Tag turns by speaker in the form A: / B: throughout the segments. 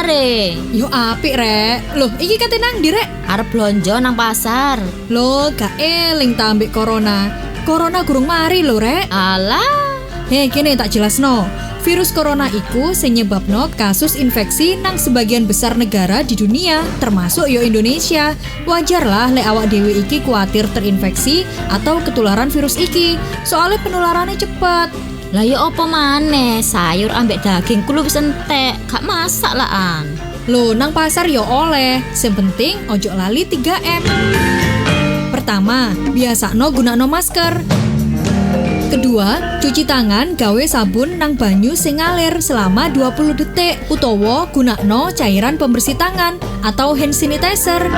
A: pasare.
B: Yo apik rek. Loh, iki kate nang ndi rek?
A: Arep blonjo nang pasar.
B: Loh, gak eling ta ambek corona. Corona gurung mari lho rek.
A: Alah,
B: Kene tak jelasno. Virus corona iku sing nyebabno kasus infeksi nang sebagian besar negara di dunia, termasuk yo Indonesia. Wajar lah lek awak dhewe iki kuatir terinfeksi atau ketularan virus iki. Soalnya penularannya cepet.
A: lah ya apa maneh? Sayur ambek daging kulo wis entek, gak masak lah an.
B: Loh, nang pasar yo oleh. Sing penting ojo lali 3M. Pertama, biasakno gunakno masker. Kedua, cuci tangan gawe sabun nang banyu sing ngalir selama 20 detik utawa gunakno cairan pembersih tangan atau hand sanitizer.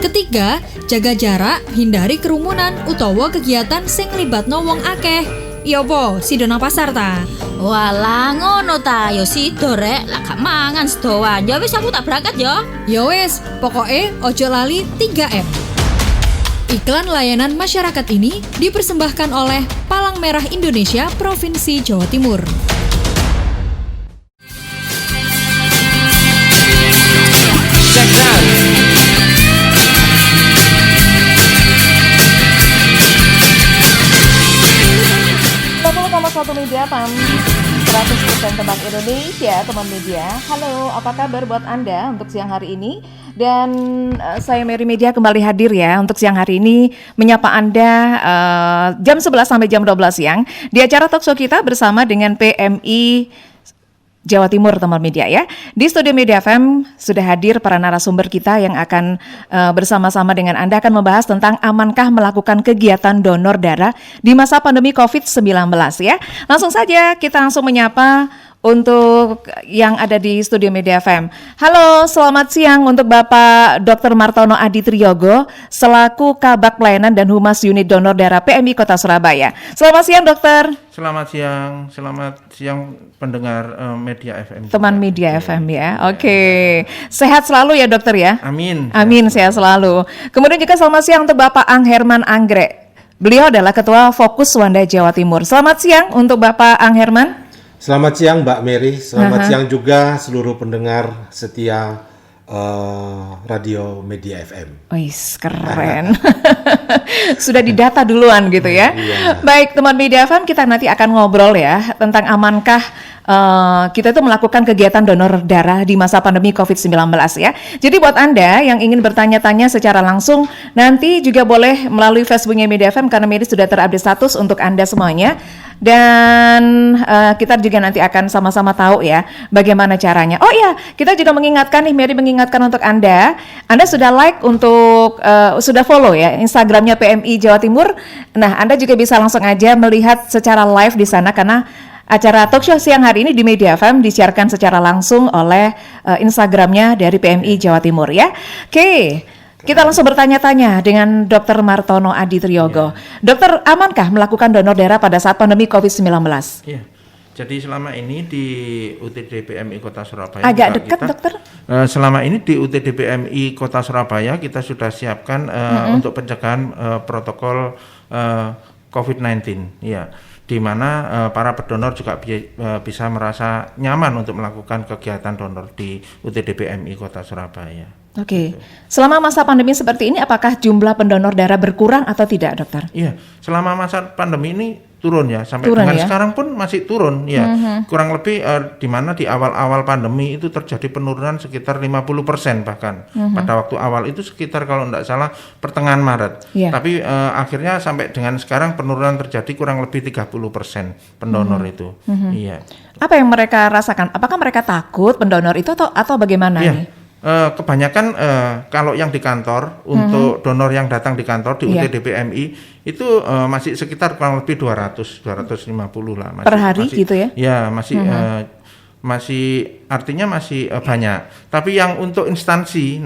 B: Ketiga, jaga jarak, hindari kerumunan utawa kegiatan sing libatno wong akeh. Iya po, sido nang pasar ta?
A: Walah ngono ta, yo sido rek, lah gak mangan sedoan. Ya wis aku tak berangkat yo.
B: Ya wes, pokoke ojo lali 3M. Iklan layanan masyarakat ini dipersembahkan oleh Palang Merah Indonesia Provinsi Jawa Timur.
C: Satu Media FM 100% tebak Indonesia, teman media. Halo, apa kabar buat Anda untuk siang hari ini? Dan saya Mary Media kembali hadir ya untuk siang hari ini menyapa Anda jam 11 sampai jam 12 siang di acara talkshow kita bersama dengan PMI Jawa Timur, teman media ya. Di Studio Media FM sudah hadir para narasumber kita yang akan bersama-sama dengan Anda akan membahas tentang amankah melakukan kegiatan donor darah di masa pandemi COVID-19 ya. Langsung saja kita langsung menyapa untuk yang ada di Studio Media FM. Halo, selamat siang untuk Bapak Dr. Martono Adi Triyogo selaku Kabag Pelayanan dan Humas Unit Donor Darah PMI Kota Surabaya. Selamat siang, Dokter.
D: Selamat siang pendengar Media FM.
C: Teman Media FM ya. Oke. Sehat selalu ya, Dokter ya.
D: Amin.
C: Amin, sehat selalu. Kemudian juga selamat siang untuk Bapak Ang Herman Anggrek. Beliau adalah Ketua Fokus Wanda Jawa Timur. Selamat siang untuk Bapak Ang Herman.
E: Selamat siang Mbak Mary, selamat siang juga seluruh pendengar setia Radio Media FM.
C: Wih, keren. Sudah didata duluan gitu ya.
E: Iya.
C: Baik, teman Media FM, kita nanti akan ngobrol ya tentang amankah kita itu melakukan kegiatan donor darah di masa pandemi COVID-19 ya. Jadi buat Anda yang ingin bertanya-tanya secara langsung, nanti juga boleh melalui Facebooknya Media FM karena Mary sudah terupdate status untuk Anda semuanya. Dan kita juga nanti akan sama-sama tahu ya bagaimana caranya. Oh iya, kita juga mengingatkan nih, Mary mengingatkan untuk Anda sudah like untuk, sudah follow ya Instagramnya PMI Jawa Timur. Nah, Anda juga bisa langsung aja melihat secara live di sana karena acara talkshow siang hari ini di Media FM disiarkan secara langsung oleh Instagramnya dari PMI Jawa Timur ya. Oke. Kita langsung bertanya-tanya dengan Dr. Martono Adi Triyogo. Dokter, amankah melakukan donor darah pada saat pandemi COVID-19?
D: Iya. Jadi selama ini di UTD PMI Kota Surabaya
C: agak dekat, Dokter.
D: Selama ini di UTD PMI Kota Surabaya kita sudah siapkan untuk pencegahan protokol COVID-19. Ya. Di mana para pendonor juga bisa merasa nyaman untuk melakukan kegiatan donor di UTD PMI Kota Surabaya.
C: Oke. Selama masa pandemi seperti ini, apakah jumlah pendonor darah berkurang atau tidak, Dokter?
D: Iya, selama masa pandemi ini turun ya, sampai
C: turun
D: dengan
C: ya?
D: Sekarang pun masih turun ya. Kurang lebih di mana di awal-awal pandemi itu terjadi penurunan sekitar 50% bahkan. Pada waktu awal itu sekitar kalau tidak salah pertengahan Maret.
C: Yeah.
D: Tapi akhirnya sampai dengan sekarang penurunan terjadi kurang lebih 30% pendonor itu. Iya.
C: Apa yang mereka rasakan? Apakah mereka takut pendonor itu atau bagaimana nih?
D: Kebanyakan kalau yang di kantor untuk donor yang datang di kantor di UTD PMI itu masih sekitar kurang lebih 250 lah masih,
C: per hari
D: masih,
C: gitu ya?
D: Ya masih masih artinya masih banyak. Tapi yang untuk instansi,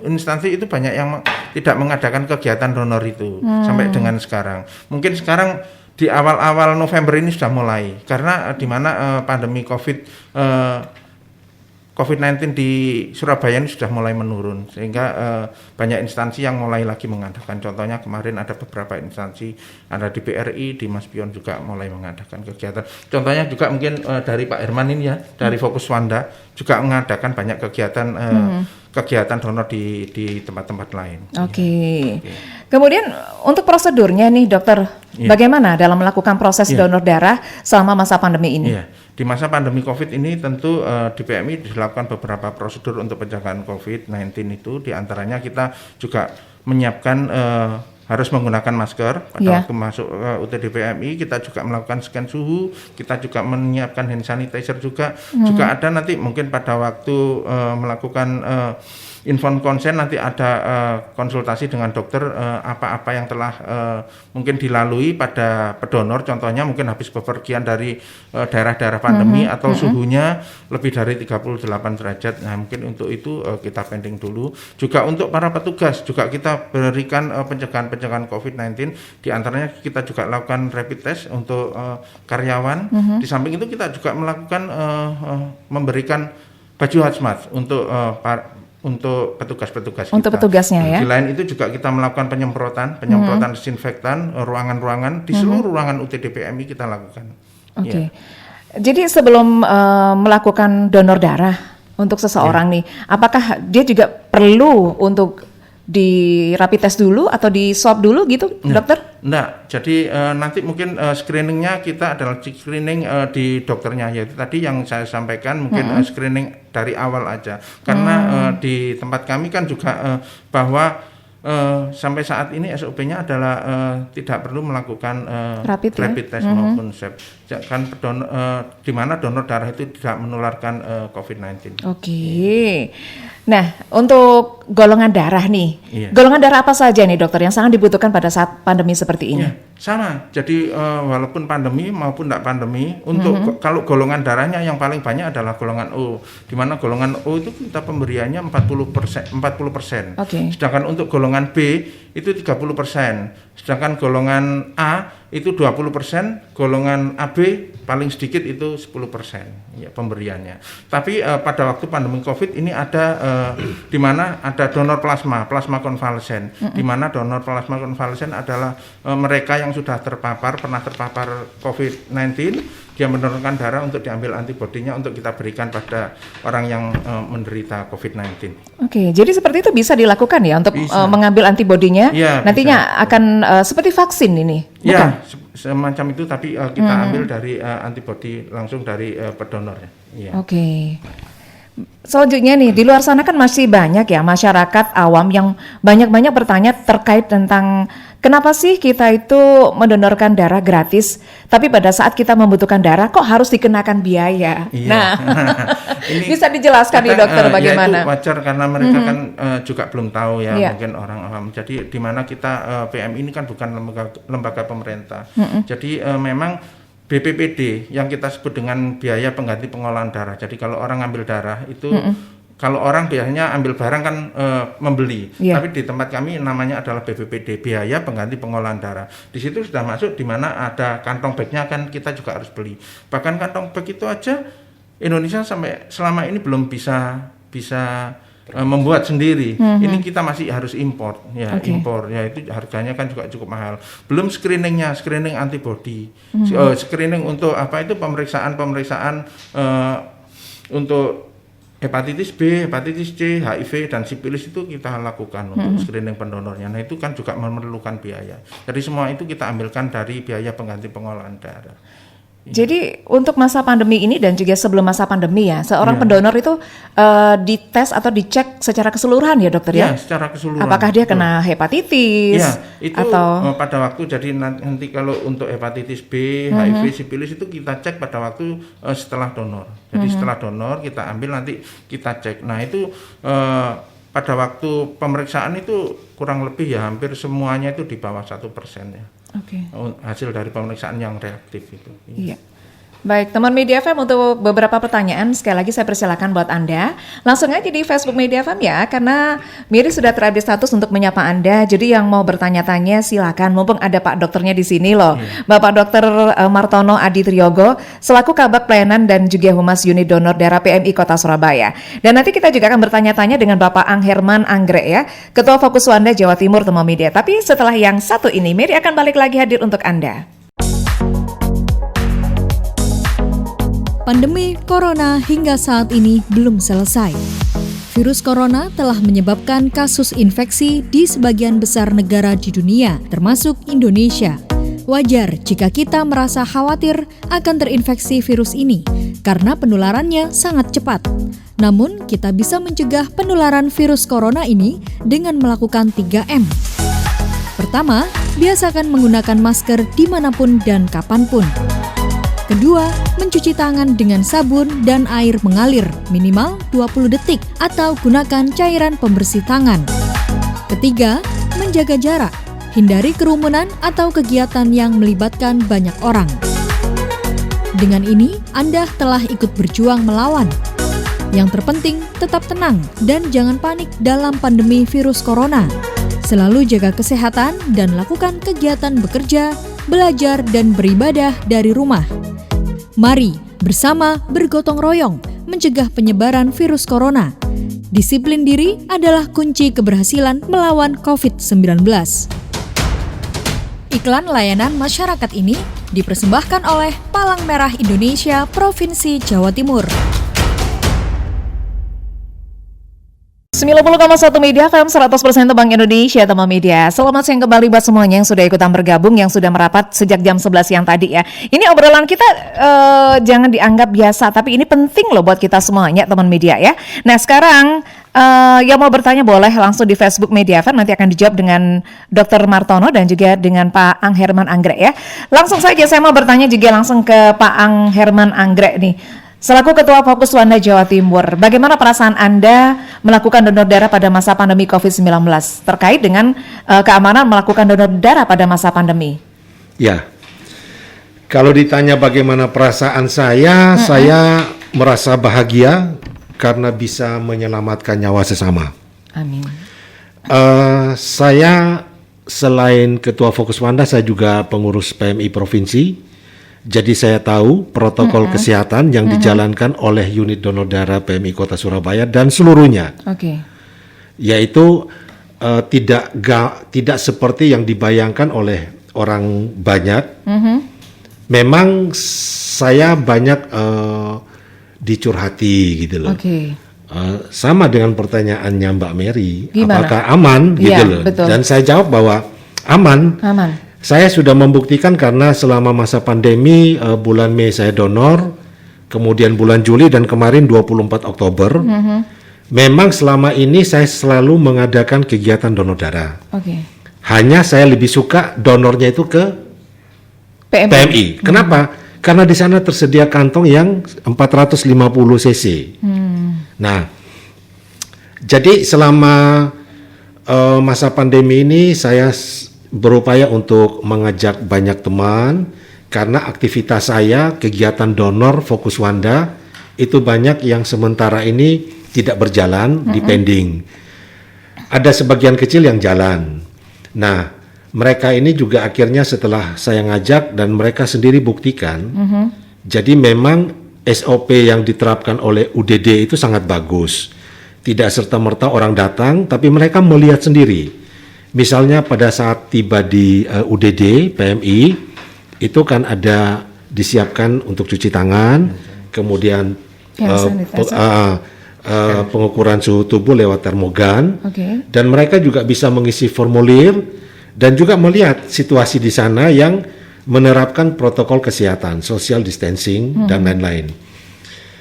D: instansi itu banyak yang tidak mengadakan kegiatan donor itu sampai dengan sekarang. Mungkin sekarang di awal-awal November ini sudah mulai karena di mana pandemi COVID COVID-19 di Surabaya ini sudah mulai menurun, sehingga banyak instansi yang mulai lagi mengadakan. Contohnya kemarin ada beberapa instansi, ada di BRI, di Mas Pion juga mulai mengadakan kegiatan. Contohnya juga mungkin dari Pak Herman ini ya, dari Fokus Wanda juga mengadakan banyak kegiatan kegiatan donor di tempat-tempat lain.
C: Oke. Kemudian untuk prosedurnya nih dokter, bagaimana dalam melakukan proses donor darah selama masa pandemi ini?
D: Iya. Di masa pandemi COVID ini tentu di PMI dilakukan beberapa prosedur untuk pencegahan COVID-19 itu. Di antaranya kita juga menyiapkan harus menggunakan masker pada waktu masuk UTD PMI. Kita juga melakukan scan suhu, kita juga menyiapkan hand sanitizer juga. Juga ada nanti mungkin pada waktu melakukan inform konsen nanti ada konsultasi dengan dokter apa-apa yang telah mungkin dilalui pada pendonor, contohnya mungkin habis bepergian dari daerah-daerah pandemi atau suhunya lebih dari 38 derajat. Nah, mungkin untuk itu kita pending dulu. Juga untuk para petugas juga kita berikan pencegahan COVID-19, di antaranya kita juga lakukan rapid test untuk karyawan. Di samping itu kita juga melakukan memberikan baju hazmat untuk petugas-petugas kita.
C: Untuk petugasnya ya.
D: Di lain itu juga kita melakukan penyemprotan disinfektan ruangan-ruangan di seluruh ruangan UTD PMI kita lakukan.
C: Oke. Jadi sebelum melakukan donor darah untuk seseorang nih, apakah dia juga perlu untuk di rapid test dulu atau di swab dulu gitu, dokter?
D: Enggak, jadi nanti mungkin screeningnya kita adalah screening di dokternya, yaitu tadi yang saya sampaikan mungkin screening dari awal aja. Karena di tempat kami kan juga bahwa sampai saat ini SOP-nya adalah tidak perlu melakukan rapid test maupun swab. Kan di mana donor darah itu tidak menularkan COVID-19.
C: Oke. Nah, untuk golongan darah nih, golongan darah apa saja nih dokter yang sangat dibutuhkan pada saat pandemi seperti ini?
D: Sama, jadi walaupun pandemi maupun tidak pandemi, untuk kalau golongan darahnya yang paling banyak adalah golongan O, di mana golongan O itu kita pemberiannya 40%. Sedangkan untuk golongan B itu 30%, sedangkan golongan A itu 20%, golongan AB paling sedikit itu 10% ya pemberiannya. Tapi pada waktu pandemi COVID ini ada di mana ada donor plasma konvalesen, di mana donor plasma konvalesen adalah mereka yang sudah pernah terpapar COVID-19, dia mendonorkan darah untuk diambil antibodinya untuk kita berikan pada orang yang menderita COVID-19.
C: Oke, jadi seperti itu bisa dilakukan ya untuk mengambil antibodinya, nantinya bisa. Akan seperti vaksin ini, bukan?
D: Ya, semacam itu, tapi kita ambil dari antibodi langsung dari pendonornya.
C: Oke. Selanjutnya nih, di luar sana kan masih banyak ya masyarakat awam yang banyak-banyak bertanya terkait tentang kenapa sih kita itu mendonorkan darah gratis, tapi pada saat kita membutuhkan darah kok harus dikenakan biaya. Nah, ini bisa dijelaskan nih dokter bagaimana?
D: Ya itu wajar karena mereka kan juga belum tahu ya, mungkin orang awam. Jadi di mana kita PMI ini kan bukan lembaga pemerintah. Jadi memang BPPD yang kita sebut dengan biaya pengganti pengolahan darah. Jadi kalau orang ambil darah itu kalau orang biasanya ambil barang kan membeli, tapi di tempat kami namanya adalah BPPD, biaya pengganti pengolahan darah. Di situ sudah masuk di mana ada kantong bagnya kan kita juga harus beli. Bahkan kantong bag itu aja Indonesia sampai selama ini belum bisa membuat sendiri. Ini kita masih harus impor impor ya, itu harganya kan juga cukup mahal. Belum screening antibody, screening untuk pemeriksaan untuk hepatitis B, hepatitis C, HIV dan sipilis itu kita lakukan untuk screening pendonornya. Nah, itu kan juga memerlukan biaya. Jadi semua itu kita ambilkan dari biaya pengganti pengolahan darah.
C: Jadi untuk masa pandemi ini dan juga sebelum masa pandemi ya, seorang pendonor itu dites atau dicek secara keseluruhan ya dokter ya?
D: Iya, secara keseluruhan.
C: Apakah dia kena hepatitis?
D: Iya, itu atau pada waktu, jadi nanti kalau untuk hepatitis B, HIV, sipilis itu kita cek pada waktu setelah donor. Jadi setelah donor kita ambil nanti kita cek. Nah itu pada waktu pemeriksaan itu kurang lebih ya hampir semuanya itu di bawah 1% ya. Hasil dari pemeriksaan yang reaktif itu.
C: Iya. Baik, teman Media FM, untuk beberapa pertanyaan sekali lagi saya persilakan buat Anda. Langsung aja di Facebook Media FM ya, karena Miri sudah terupdate status untuk menyapa Anda. Jadi yang mau bertanya-tanya silakan, mumpung ada Pak Dokternya di sini loh. Bapak Dokter Martono Adi Triyogo selaku Kabag Pelayanan dan juga Humas Unit Donor Darah PMI Kota Surabaya. Dan nanti kita juga akan bertanya-tanya dengan Bapak Angherman Anggrek ya, Ketua Fokus Wanda Jawa Timur Temo Media. Tapi setelah yang satu ini, Miri akan balik lagi hadir untuk Anda.
B: Pandemi Corona hingga saat ini belum selesai. Virus Corona telah menyebabkan kasus infeksi di sebagian besar negara di dunia, termasuk Indonesia. Wajar jika kita merasa khawatir akan terinfeksi virus ini, karena penularannya sangat cepat. Namun, kita bisa mencegah penularan virus corona ini dengan melakukan 3M. Pertama, biasakan menggunakan masker dimanapun dan kapanpun. Kedua, mencuci tangan dengan sabun dan air mengalir minimal 20 detik atau gunakan cairan pembersih tangan. Ketiga, menjaga jarak. Hindari kerumunan atau kegiatan yang melibatkan banyak orang. Dengan ini, Anda telah ikut berjuang melawan. Yang terpenting, tetap tenang dan jangan panik dalam pandemi virus corona. Selalu jaga kesehatan dan lakukan kegiatan bekerja, belajar, dan beribadah dari rumah. Mari bersama bergotong royong mencegah penyebaran virus corona. Disiplin diri adalah kunci keberhasilan melawan COVID-19. Iklan layanan masyarakat ini dipersembahkan oleh Palang Merah Indonesia Provinsi Jawa Timur.
C: 90,1 Media FM 100% Bank Indonesia Temo Media. Selamat siang kembali buat semuanya yang sudah ikutan bergabung, yang sudah merapat sejak jam 11 siang tadi ya. Ini obrolan kita jangan dianggap biasa, tapi ini penting loh buat kita semuanya teman media ya. Nah sekarang yang mau bertanya boleh langsung di Facebook Media FM, nanti akan dijawab dengan Dr. Martono dan juga dengan Pak Angherman Anggrek ya. Langsung saja saya mau bertanya juga langsung ke Pak Angherman Anggrek nih. Selaku Ketua Fokus Wanda Jawa Timur, bagaimana perasaan Anda melakukan donor darah pada masa pandemi COVID-19 terkait dengan keamanan melakukan donor darah pada masa pandemi?
E: Ya, kalau ditanya bagaimana perasaan saya merasa bahagia karena bisa menyelamatkan nyawa sesama.
C: Amin.
E: Saya selain Ketua Fokus Wanda, saya juga pengurus PMI Provinsi. Jadi saya tahu protokol kesehatan yang dijalankan oleh unit donor darah PMI Kota Surabaya dan seluruhnya.
C: Oke.
E: Yaitu tidak seperti yang dibayangkan oleh orang banyak. Memang saya banyak dicurhati gitu loh.
C: Oke.
E: Sama dengan pertanyaannya Mbak Mary,
C: Gimana?
E: apakah aman gitu
C: Iya,
E: loh.
C: betul.
E: Dan saya jawab bahwa aman.
C: Aman.
E: Saya sudah membuktikan karena selama masa pandemi bulan Mei saya donor, kemudian bulan Juli dan kemarin 24 Oktober. Memang selama ini saya selalu mengadakan kegiatan donor darah.
C: Oke.
E: Hanya saya lebih suka donornya itu ke PMI. Kenapa? Karena di sana tersedia kantong yang 450 cc. Nah, jadi selama masa pandemi ini saya berupaya untuk mengajak banyak teman karena aktivitas saya, kegiatan donor Fokus Wanda itu banyak yang sementara ini tidak berjalan, dipending. Ada sebagian kecil yang jalan. Nah, mereka ini juga akhirnya setelah saya ngajak dan mereka sendiri buktikan, jadi memang SOP yang diterapkan oleh UDD itu sangat bagus. Tidak serta-merta orang datang, tapi mereka melihat sendiri. Misalnya pada saat tiba di UDD PMI itu kan ada disiapkan untuk cuci tangan, kemudian pengukuran suhu tubuh lewat termogan, dan mereka juga bisa mengisi formulir dan juga melihat situasi di sana yang menerapkan protokol kesehatan, social distancing dan lain-lain.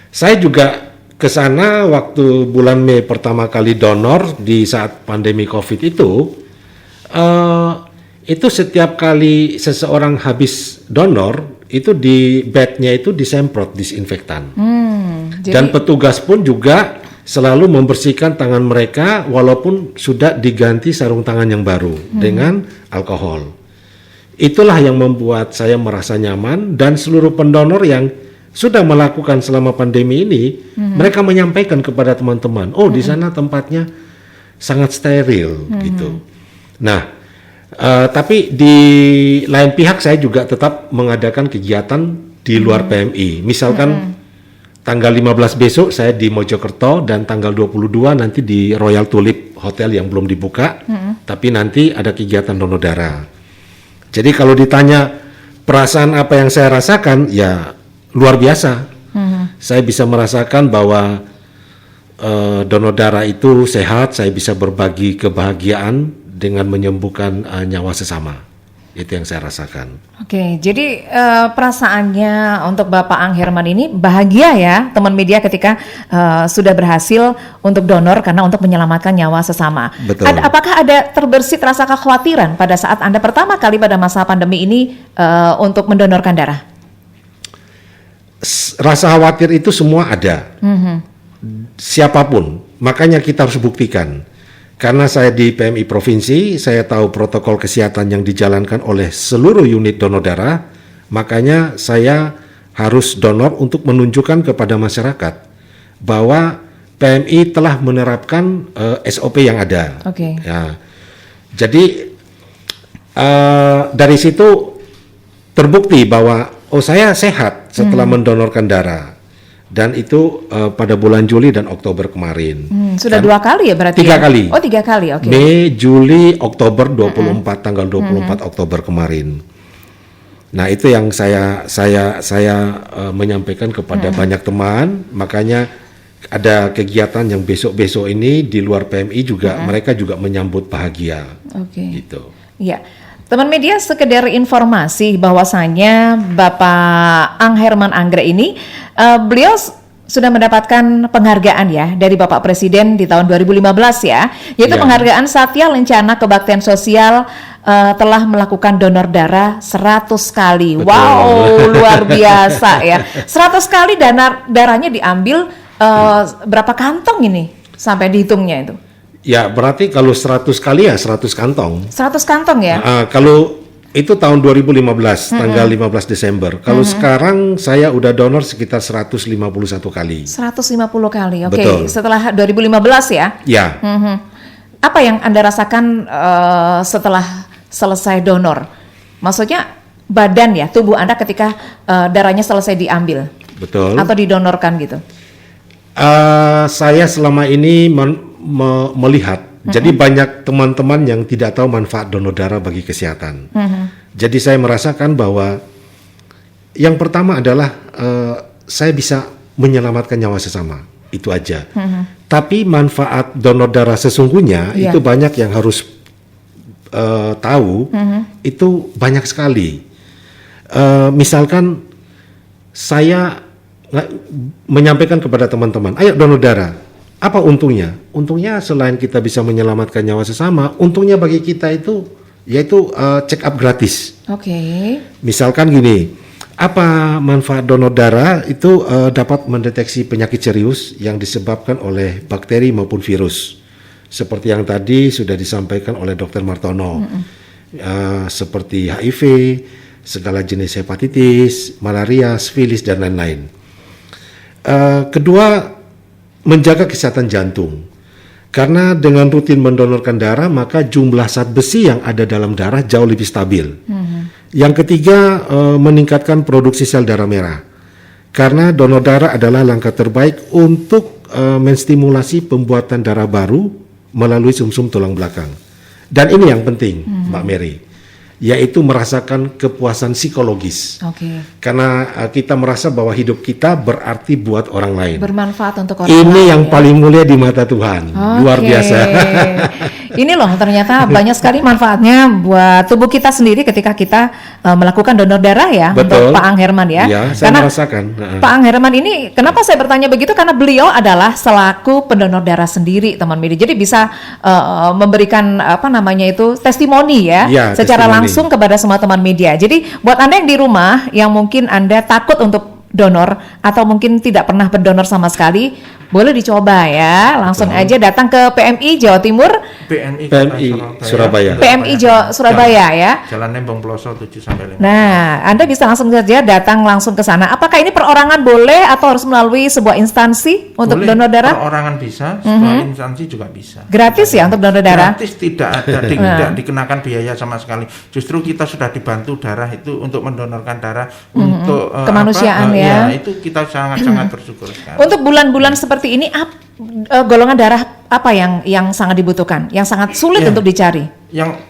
E: Saya juga ke sana waktu bulan Mei pertama kali donor di saat pandemi COVID itu setiap kali seseorang habis donor itu di bednya itu disemprot disinfektan. Dan petugas pun juga selalu membersihkan tangan mereka walaupun sudah diganti sarung tangan yang baru dengan alkohol. Itulah yang membuat saya merasa nyaman dan seluruh pendonor yang sudah melakukan selama pandemi ini mereka menyampaikan kepada teman-teman, oh di sana tempatnya sangat steril gitu. Nah, tapi di lain pihak saya juga tetap mengadakan kegiatan di luar PMI. Misalkan tanggal 15 besok saya di Mojokerto dan tanggal 22 nanti di Royal Tulip Hotel yang belum dibuka, tapi nanti ada kegiatan donor darah. Jadi kalau ditanya perasaan apa yang saya rasakan, ya luar biasa. Saya bisa merasakan bahwa donor darah itu sehat, saya bisa berbagi kebahagiaan dengan menyembuhkan nyawa sesama. Itu yang saya rasakan.
C: Oke, jadi perasaannya untuk Bapak Ang Herman ini bahagia ya, teman media, ketika sudah berhasil untuk donor karena untuk menyelamatkan nyawa sesama.
E: Betul.
C: Apakah ada terbersit rasa kekhawatiran pada saat Anda pertama kali pada masa pandemi ini untuk mendonorkan darah?
E: Rasa khawatir itu semua ada. Siapapun, makanya kita harus buktikan. Karena saya di PMI Provinsi, saya tahu protokol kesehatan yang dijalankan oleh seluruh unit donor darah, makanya saya harus donor untuk menunjukkan kepada masyarakat bahwa PMI telah menerapkan SOP yang ada.
C: Oke.
E: Ya. Jadi dari situ terbukti bahwa saya sehat setelah mendonorkan darah. Dan itu pada bulan Juli dan Oktober kemarin.
C: Sudah 2 kali ya berarti?
E: 3 kali.
C: Oh, 3 kali, oke.
E: Mei, Juli, Oktober 24, tanggal 24 Oktober kemarin. Nah, itu yang saya menyampaikan kepada banyak teman, makanya ada kegiatan yang besok-besok ini di luar PMI juga mereka juga menyambut bahagia.
C: Oke.
E: Gitu.
C: Iya. Teman media, sekedar informasi bahwasannya Bapak Ang Herman Anggrek ini beliau sudah mendapatkan penghargaan ya dari Bapak Presiden di tahun 2015 ya, yaitu penghargaan Satya Lencana Kebaktian Sosial telah melakukan donor darah 100 kali.
E: Betul.
C: Wow, luar biasa ya. 100 kali darahnya diambil berapa kantong ini sampai dihitungnya itu?
E: Ya, berarti kalau 100 kali ya 100 kantong.
C: 100 kantong ya?
E: Kalau itu tahun 2015, tanggal 15 Desember. Kalau sekarang saya udah donor sekitar 151 kali.
C: 150 kali, oke.
E: Betul.
C: Setelah 2015 ya?
E: Ya.
C: Apa yang Anda rasakan setelah selesai donor? Maksudnya badan ya, tubuh Anda ketika darahnya selesai diambil?
E: Betul.
C: Atau didonorkan gitu?
E: Saya selama ini melihat, jadi banyak teman-teman yang tidak tahu manfaat donor darah bagi kesehatan. Jadi saya merasakan bahwa yang pertama adalah saya bisa menyelamatkan nyawa sesama, itu aja. Tapi manfaat donor darah sesungguhnya itu banyak yang harus tahu, itu banyak sekali. Misalkan saya menyampaikan kepada teman-teman, ayo donor darah. Apa untungnya? Untungnya selain kita bisa menyelamatkan nyawa sesama, untungnya bagi kita itu yaitu check up gratis.
C: Oke.
E: Misalkan gini, apa manfaat donor darah itu dapat mendeteksi penyakit serius yang disebabkan oleh bakteri maupun virus. Seperti yang tadi sudah disampaikan oleh Dr. Martono, seperti HIV, segala jenis hepatitis, malaria, sifilis dan lain-lain. Kedua, menjaga kesehatan jantung. Karena dengan rutin mendonorkan darah, maka jumlah zat besi yang ada dalam darah jauh lebih stabil. Yang ketiga, meningkatkan produksi sel darah merah. Karena donor darah adalah langkah terbaik untuk menstimulasi pembuatan darah baru melalui sumsum tulang belakang. Dan ini yang penting, Mbak Mary, yaitu merasakan kepuasan psikologis. Karena kita merasa bahwa hidup kita berarti buat orang lain.
C: Bermanfaat untuk orang
E: lain. Ini yang paling mulia di mata Tuhan. Luar biasa.
C: Ini loh ternyata banyak sekali manfaatnya buat tubuh kita sendiri ketika kita melakukan donor darah ya.
E: Betul.
C: Untuk Pak Ang Herman ya.
E: Ya, saya merasakan.
C: Pak Ang Herman ini, kenapa saya bertanya begitu? Karena beliau adalah selaku pendonor darah sendiri, teman media. Jadi bisa memberikan testimoni ya, secara langsung kepada semua teman media. Jadi buat Anda yang di rumah yang mungkin Anda takut untuk donor atau mungkin tidak pernah berdonor sama sekali, boleh dicoba ya. Langsung aja datang ke PMI Jawa Timur
E: PMI Surabaya.
C: PMI Surabaya ya.
D: Jalan Nembong Ploso 7-5.
C: Nah, Anda bisa langsung saja datang langsung ke sana. Apakah ini perorangan boleh atau harus melalui sebuah instansi untuk
D: boleh,
C: donor darah?
D: Perorangan bisa, sebuah instansi juga bisa.
C: Gratis ya untuk donor darah?
D: Gratis, tidak ada tidak dikenakan biaya sama sekali. Justru kita sudah dibantu darah itu untuk mendonorkan darah untuk
C: kemanusiaan ya.
D: Itu kita sangat-sangat bersyukur sekali.
C: Untuk bulan-bulan seperti ini golongan darah apa yang sangat dibutuhkan, yang sangat sulit untuk dicari?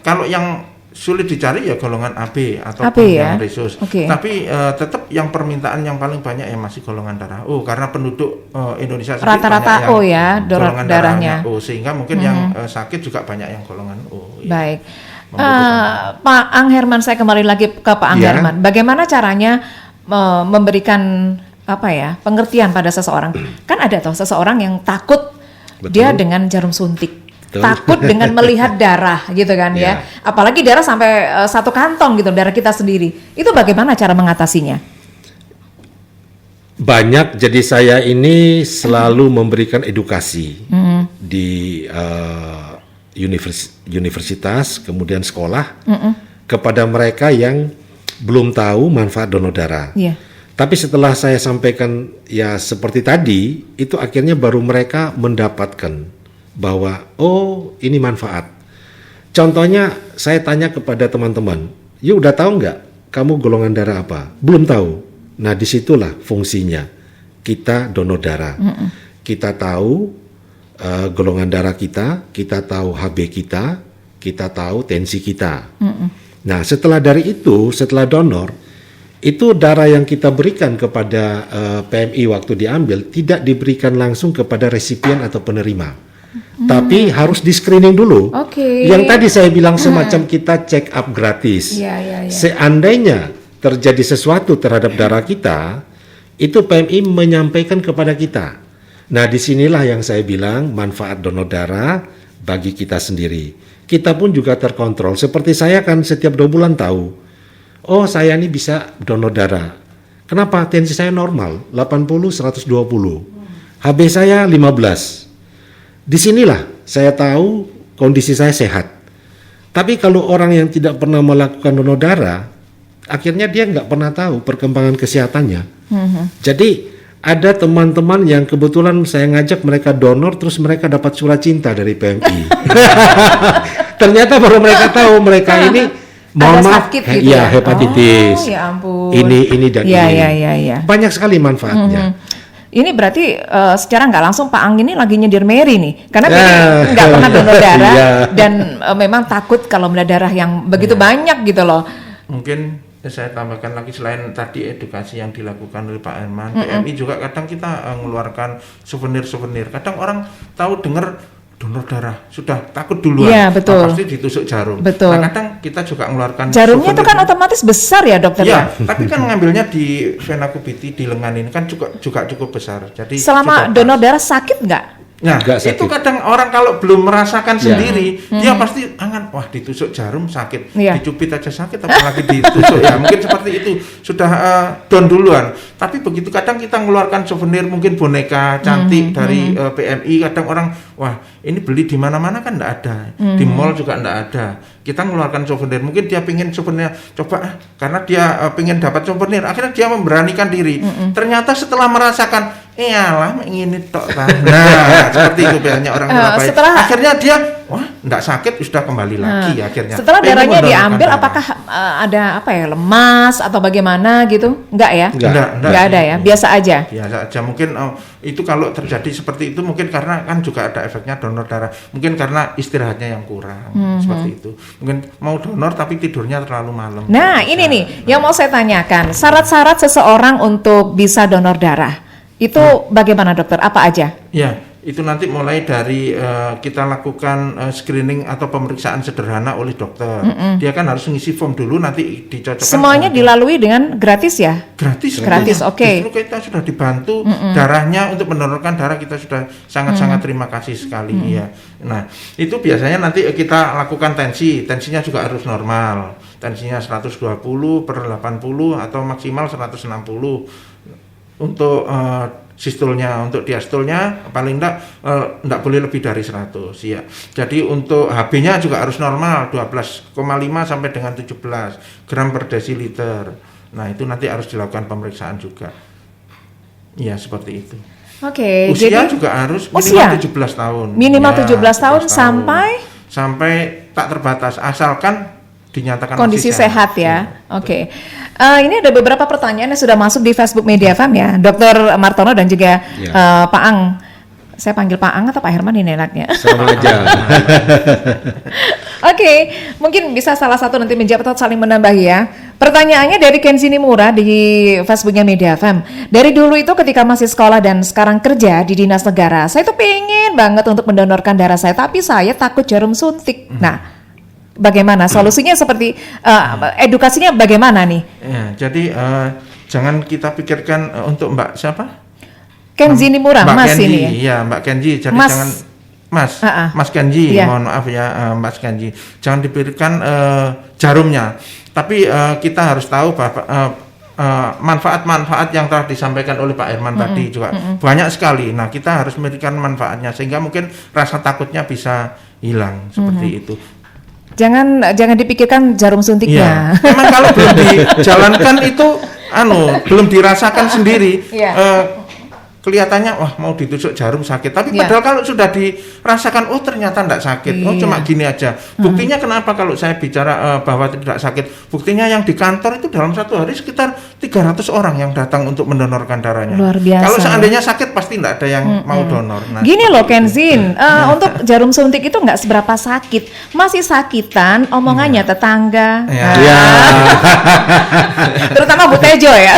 D: Kalau yang sulit dicari ya golongan AB atau
C: ya?
D: yang resus. Tapi tetap yang permintaan yang paling banyak ya masih golongan darah O, karena penduduk Indonesia
C: rata-rata O ya
D: golongan
C: darahnya
D: O, sehingga mungkin yang sakit juga banyak yang golongan O.
C: Baik. Pak Ang Herman, saya kembali lagi ke Pak Ang Herman. Bagaimana caranya memberikan pengertian pada seseorang? Kan ada seseorang yang takut. Betul. Dia dengan jarum suntik. Betul. Takut dengan melihat darah gitu kan ya. Apalagi darah sampai 1 kantong gitu, darah kita sendiri. Itu bagaimana cara mengatasinya?
E: Banyak, jadi saya ini selalu memberikan edukasi di universitas, kemudian sekolah kepada mereka yang belum tahu manfaat donor darah. Tapi setelah saya sampaikan ya seperti tadi, itu akhirnya baru mereka mendapatkan bahwa ini manfaat. Contohnya saya tanya kepada teman-teman, udah tahu nggak kamu golongan darah apa? Belum tahu. Nah disitulah fungsinya kita donor darah. Kita tahu golongan darah kita tahu HB kita tahu tensi kita. Nah setelah dari itu, setelah donor, itu darah yang kita berikan kepada PMI waktu diambil tidak diberikan langsung kepada resipien atau penerima, tapi harus di screening dulu. Yang tadi saya bilang semacam kita check up gratis. Seandainya terjadi sesuatu terhadap darah kita, itu PMI menyampaikan kepada kita. Nah disinilah yang saya bilang manfaat donor darah bagi kita sendiri. Kita pun juga terkontrol. Seperti saya kan setiap 2 bulan tahu, saya ini bisa donor darah. Kenapa? Tensi saya normal, 80/120. HB saya 15. Disinilah saya tahu kondisi saya sehat. Tapi kalau orang yang tidak pernah melakukan donor darah, akhirnya dia nggak pernah tahu perkembangan kesehatannya. Jadi ada teman-teman yang kebetulan saya ngajak mereka donor, terus mereka dapat surat cinta dari PMI. Ternyata baru mereka tahu mereka ini mohon maaf,
C: sakit gitu
E: hepatitis.
C: Ya ampun.
E: Ini dan ini.
C: Ya.
E: Banyak sekali manfaatnya.
C: Ini berarti secara nggak langsung Pak Ang ini lagi nyindir Mary nih, karena Mary nggak pernah donor darah dan memang takut kalau melihat darah yang begitu banyak gitu loh.
D: Mungkin saya tambahkan lagi, selain tadi edukasi yang dilakukan oleh Pak Herman, PMI juga kadang kita mengeluarkan souvenir-souvenir. Kadang orang tahu dengar donor darah sudah takut duluan.
C: Iya, betul.
D: Pasti ditusuk jarum.
C: Betul.
D: Nah, kadang kita juga mengeluarkan
C: jarumnya itu kan otomatis besar ya dokter.
D: Iya, tapi kan ngambilnya di vena cavity di lengan ini kan juga cukup besar. Jadi
C: selama donor darah sakit nggak?
D: Nah, itu kadang orang kalau belum merasakan sendiri, dia pasti wah ditusuk jarum sakit, dicubit aja sakit, apalagi ditusuk ya. Mungkin seperti itu sudah down duluan. Tapi begitu kadang kita mengeluarkan souvenir, mungkin boneka cantik dari PMI, kadang orang wah ini beli di mana-mana kan enggak ada, di mall juga enggak ada. Kita mengeluarkan souvenir, mungkin dia pingin souvenir, coba karena dia pingin dapat souvenir, akhirnya dia memberanikan diri. Ternyata setelah merasakan iyalah ini tok. Nah, seperti itu biasanya orang Surabaya. Akhirnya dia wah, enggak sakit sudah kembali lagi akhirnya.
C: Setelah darahnya diambil apakah ada lemas atau bagaimana gitu? Enggak ya? Enggak ada ya. Biasa aja.
D: Biasa aja. Mungkin itu kalau terjadi seperti itu mungkin karena kan juga ada efeknya donor darah. Mungkin karena istirahatnya yang kurang seperti itu. Mungkin mau donor tapi tidurnya terlalu malam.
C: Nah, ini nih yang mau saya tanyakan. Syarat-syarat seseorang untuk bisa donor darah itu bagaimana dokter? Apa aja?
D: Ya, itu nanti mulai dari kita lakukan screening atau pemeriksaan sederhana oleh dokter. Dia kan harus ngisi form dulu, nanti dicocokkan.
C: Semuanya dilalui dengan gratis ya?
D: Gratis,
C: oke.
D: Justru kita sudah dibantu darahnya untuk mendonorkan darah, kita sudah sangat-sangat terima kasih sekali ya. Nah, itu biasanya nanti kita lakukan tensinya juga harus normal. Tensinya 120/80 atau maksimal 160. Untuk sistolnya. Untuk diastolnya paling enggak boleh lebih dari 100 ya. Jadi untuk HB-nya juga harus normal 12,5 sampai dengan 17 gram per desiliter. Nah, itu nanti harus dilakukan pemeriksaan juga. Ya, seperti itu.
C: Oke,
D: usia
C: jadi
D: juga harus
C: usia?
D: minimal 17 tahun.
C: Minimal
D: Ya,
C: 17 tahun
D: sampai tak terbatas asalkan dinyatakan
C: kondisi
D: masih
C: sehat ya.
D: Ya.
C: Oke. Ini ada beberapa pertanyaan yang sudah masuk di Facebook Media FM ya, Dr. Martono dan juga Pak Ang. Saya panggil Pak Ang atau Pak Herman ini enaknya?
E: Sama aja.
C: Oke, mungkin bisa salah satu nanti menjawab atau saling menambahi ya. Pertanyaannya dari Kenzi Nimura di Facebooknya Media FM. Dari dulu itu ketika masih sekolah dan sekarang kerja di dinas negara, saya tuh pengen banget untuk mendonorkan darah saya, tapi saya takut jarum suntik. Nah, bagaimana solusinya seperti edukasinya bagaimana nih?
D: Ya, jadi jangan kita pikirkan untuk Mbak siapa?
C: Kenzi Nimura,
D: Mbak
C: Mas
D: Kenji,
C: ini ya.
D: Iya, Mbak Kenji. Jadi
C: Mas.
D: jangan Mas Kenji, mohon maaf ya Mas Kenji. Jangan diberikan jarumnya. Tapi kita harus tahu bahwa manfaat-manfaat yang telah disampaikan oleh Pak Herman tadi juga banyak sekali. Nah, kita harus memberikan manfaatnya sehingga mungkin rasa takutnya bisa hilang seperti itu.
C: Jangan dipikirkan jarum suntiknya.
D: Iya. Memang kalau belum dijalankan itu belum dirasakan sendiri. Kelihatannya wah mau ditusuk jarum sakit, tapi padahal kalau sudah dirasakan ternyata tidak sakit, cuma gini aja. Buktinya kenapa kalau saya bicara bahwa tidak sakit, buktinya yang di kantor itu dalam satu hari sekitar 300 orang yang datang untuk mendonorkan darahnya.
C: Luar biasa.
D: Kalau seandainya sakit pasti tidak ada yang mau donor. Nah,
C: gini loh Kenzin, untuk jarum suntik itu nggak seberapa sakit, masih sakitan omongannya tetangga. Terutama Bu Tejo ya.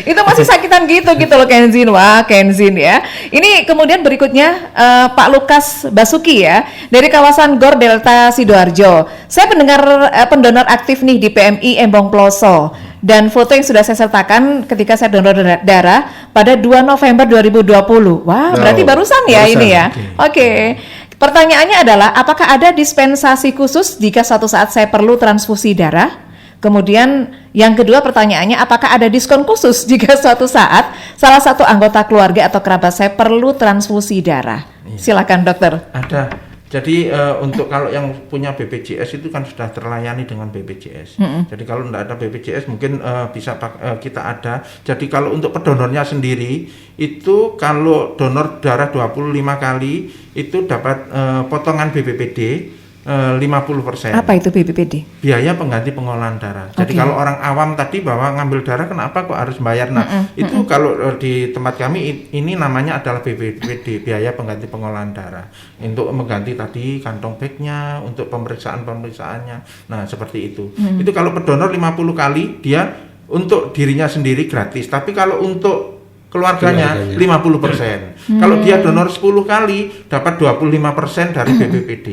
C: Itu masih sakitan gitu loh Kenzin. Wah, Kenzin ya. Ini kemudian berikutnya Pak Lukas Basuki ya, dari kawasan Gor Delta Sidoarjo. Saya pendengar pendonor aktif nih di PMI Embong Ploso. Dan foto yang sudah saya sertakan ketika saya donor darah pada 2 November 2020. Wah, berarti barusan ya ini ya. Oke. Pertanyaannya adalah apakah ada dispensasi khusus jika suatu saat saya perlu transfusi darah? Kemudian yang kedua pertanyaannya, apakah ada diskon khusus jika suatu saat salah satu anggota keluarga atau kerabat saya perlu transfusi darah? Silakan dokter.
D: Ada. Jadi untuk kalau yang punya BPJS itu kan sudah terlayani dengan BPJS. Jadi kalau tidak ada BPJS mungkin bisa kita ada. Jadi kalau untuk pedonornya sendiri itu kalau donor darah 25 kali itu dapat potongan BPPD 50%.
C: Apa itu BPPD?
D: Biaya pengganti pengolahan darah. Jadi kalau orang awam tadi bahwa ngambil darah kenapa kok harus bayar? Nah, itu kalau di tempat kami ini namanya adalah BPPD, biaya pengganti pengolahan darah. Untuk mengganti tadi kantong bagnya, untuk pemeriksaannya. Nah, seperti itu. Itu kalau pendonor 50 kali dia untuk dirinya sendiri gratis. Tapi kalau untuk keluarganya 50%. Kalau dia donor 10 kali dapat 25% dari BPPD.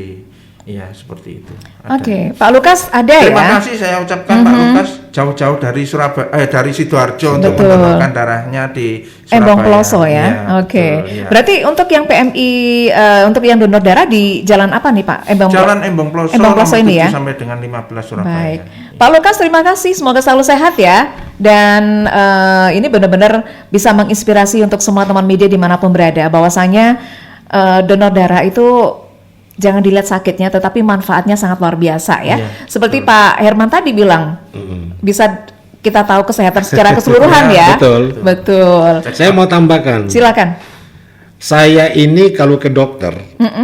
D: Iya, seperti itu.
C: Oke, Pak Lukas ada
D: Terima
C: ya?
D: kasih saya ucapkan Pak Lukas jauh-jauh dari dari Sidoarjo untuk mendonorkan darahnya di Surabaya.
C: Embong Ploso ya. Oke.
D: Betul, ya.
C: Berarti untuk yang PMI untuk yang donor darah di jalan apa nih Pak?
D: Jalan Embong Ploso
C: ini ya.
D: Sampai dengan 15 Surabaya.
C: Baik. Pak Lukas terima kasih, semoga selalu sehat ya. Dan ini benar-benar bisa menginspirasi untuk semua teman media dimanapun berada, bahwasanya donor darah itu jangan dilihat sakitnya, tetapi manfaatnya sangat luar biasa ya. Seperti Pak Herman tadi bilang, bisa kita tahu kesehatan secara keseluruhan ya. Betul.
E: Saya mau tambahkan.
C: Silakan.
E: Saya ini kalau ke dokter,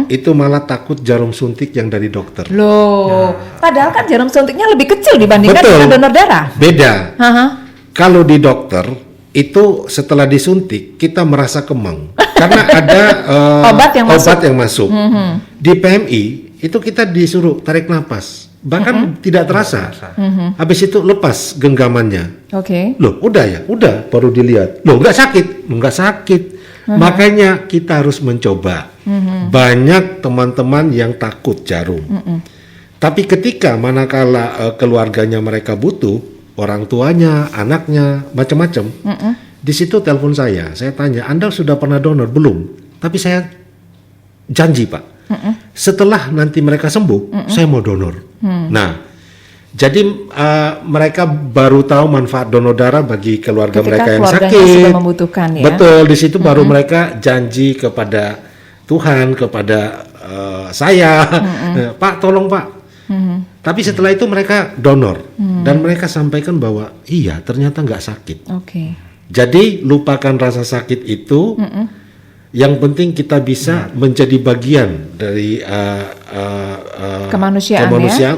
E: itu malah takut jarum suntik yang dari dokter.
C: Loh, padahal kan jarum suntiknya lebih kecil dibandingkan dengan donor darah.
E: Beda. Kalau di dokter, itu setelah disuntik kita merasa kemang. Karena ada obat yang masuk. Di PMI itu kita disuruh tarik napas, bahkan tidak terasa. Habis itu lepas genggamannya.
C: Oke.
E: Loh, udah baru dilihat. Loh, nggak sakit. Makanya kita harus mencoba. Banyak teman-teman yang takut jarum. Tapi ketika manakala keluarganya mereka butuh, orang tuanya, anaknya, macam-macam. Di situ telepon saya tanya, Anda sudah pernah donor? Belum. Tapi saya janji Pak, setelah nanti mereka sembuh, saya mau donor. Nah, Jadi mereka baru tahu manfaat donor darah bagi keluarga
C: Ketika
E: mereka yang
C: keluarganya
E: sakit.
C: sudah membutuhkan ya.
E: Betul, di situ baru mereka janji kepada Tuhan, kepada saya, Pak tolong Pak. Tapi setelah itu mereka donor dan mereka sampaikan bahwa iya ternyata nggak sakit.
C: Oke.
E: Jadi lupakan rasa sakit itu. Yang penting kita bisa menjadi bagian dari
C: Kemanusiaan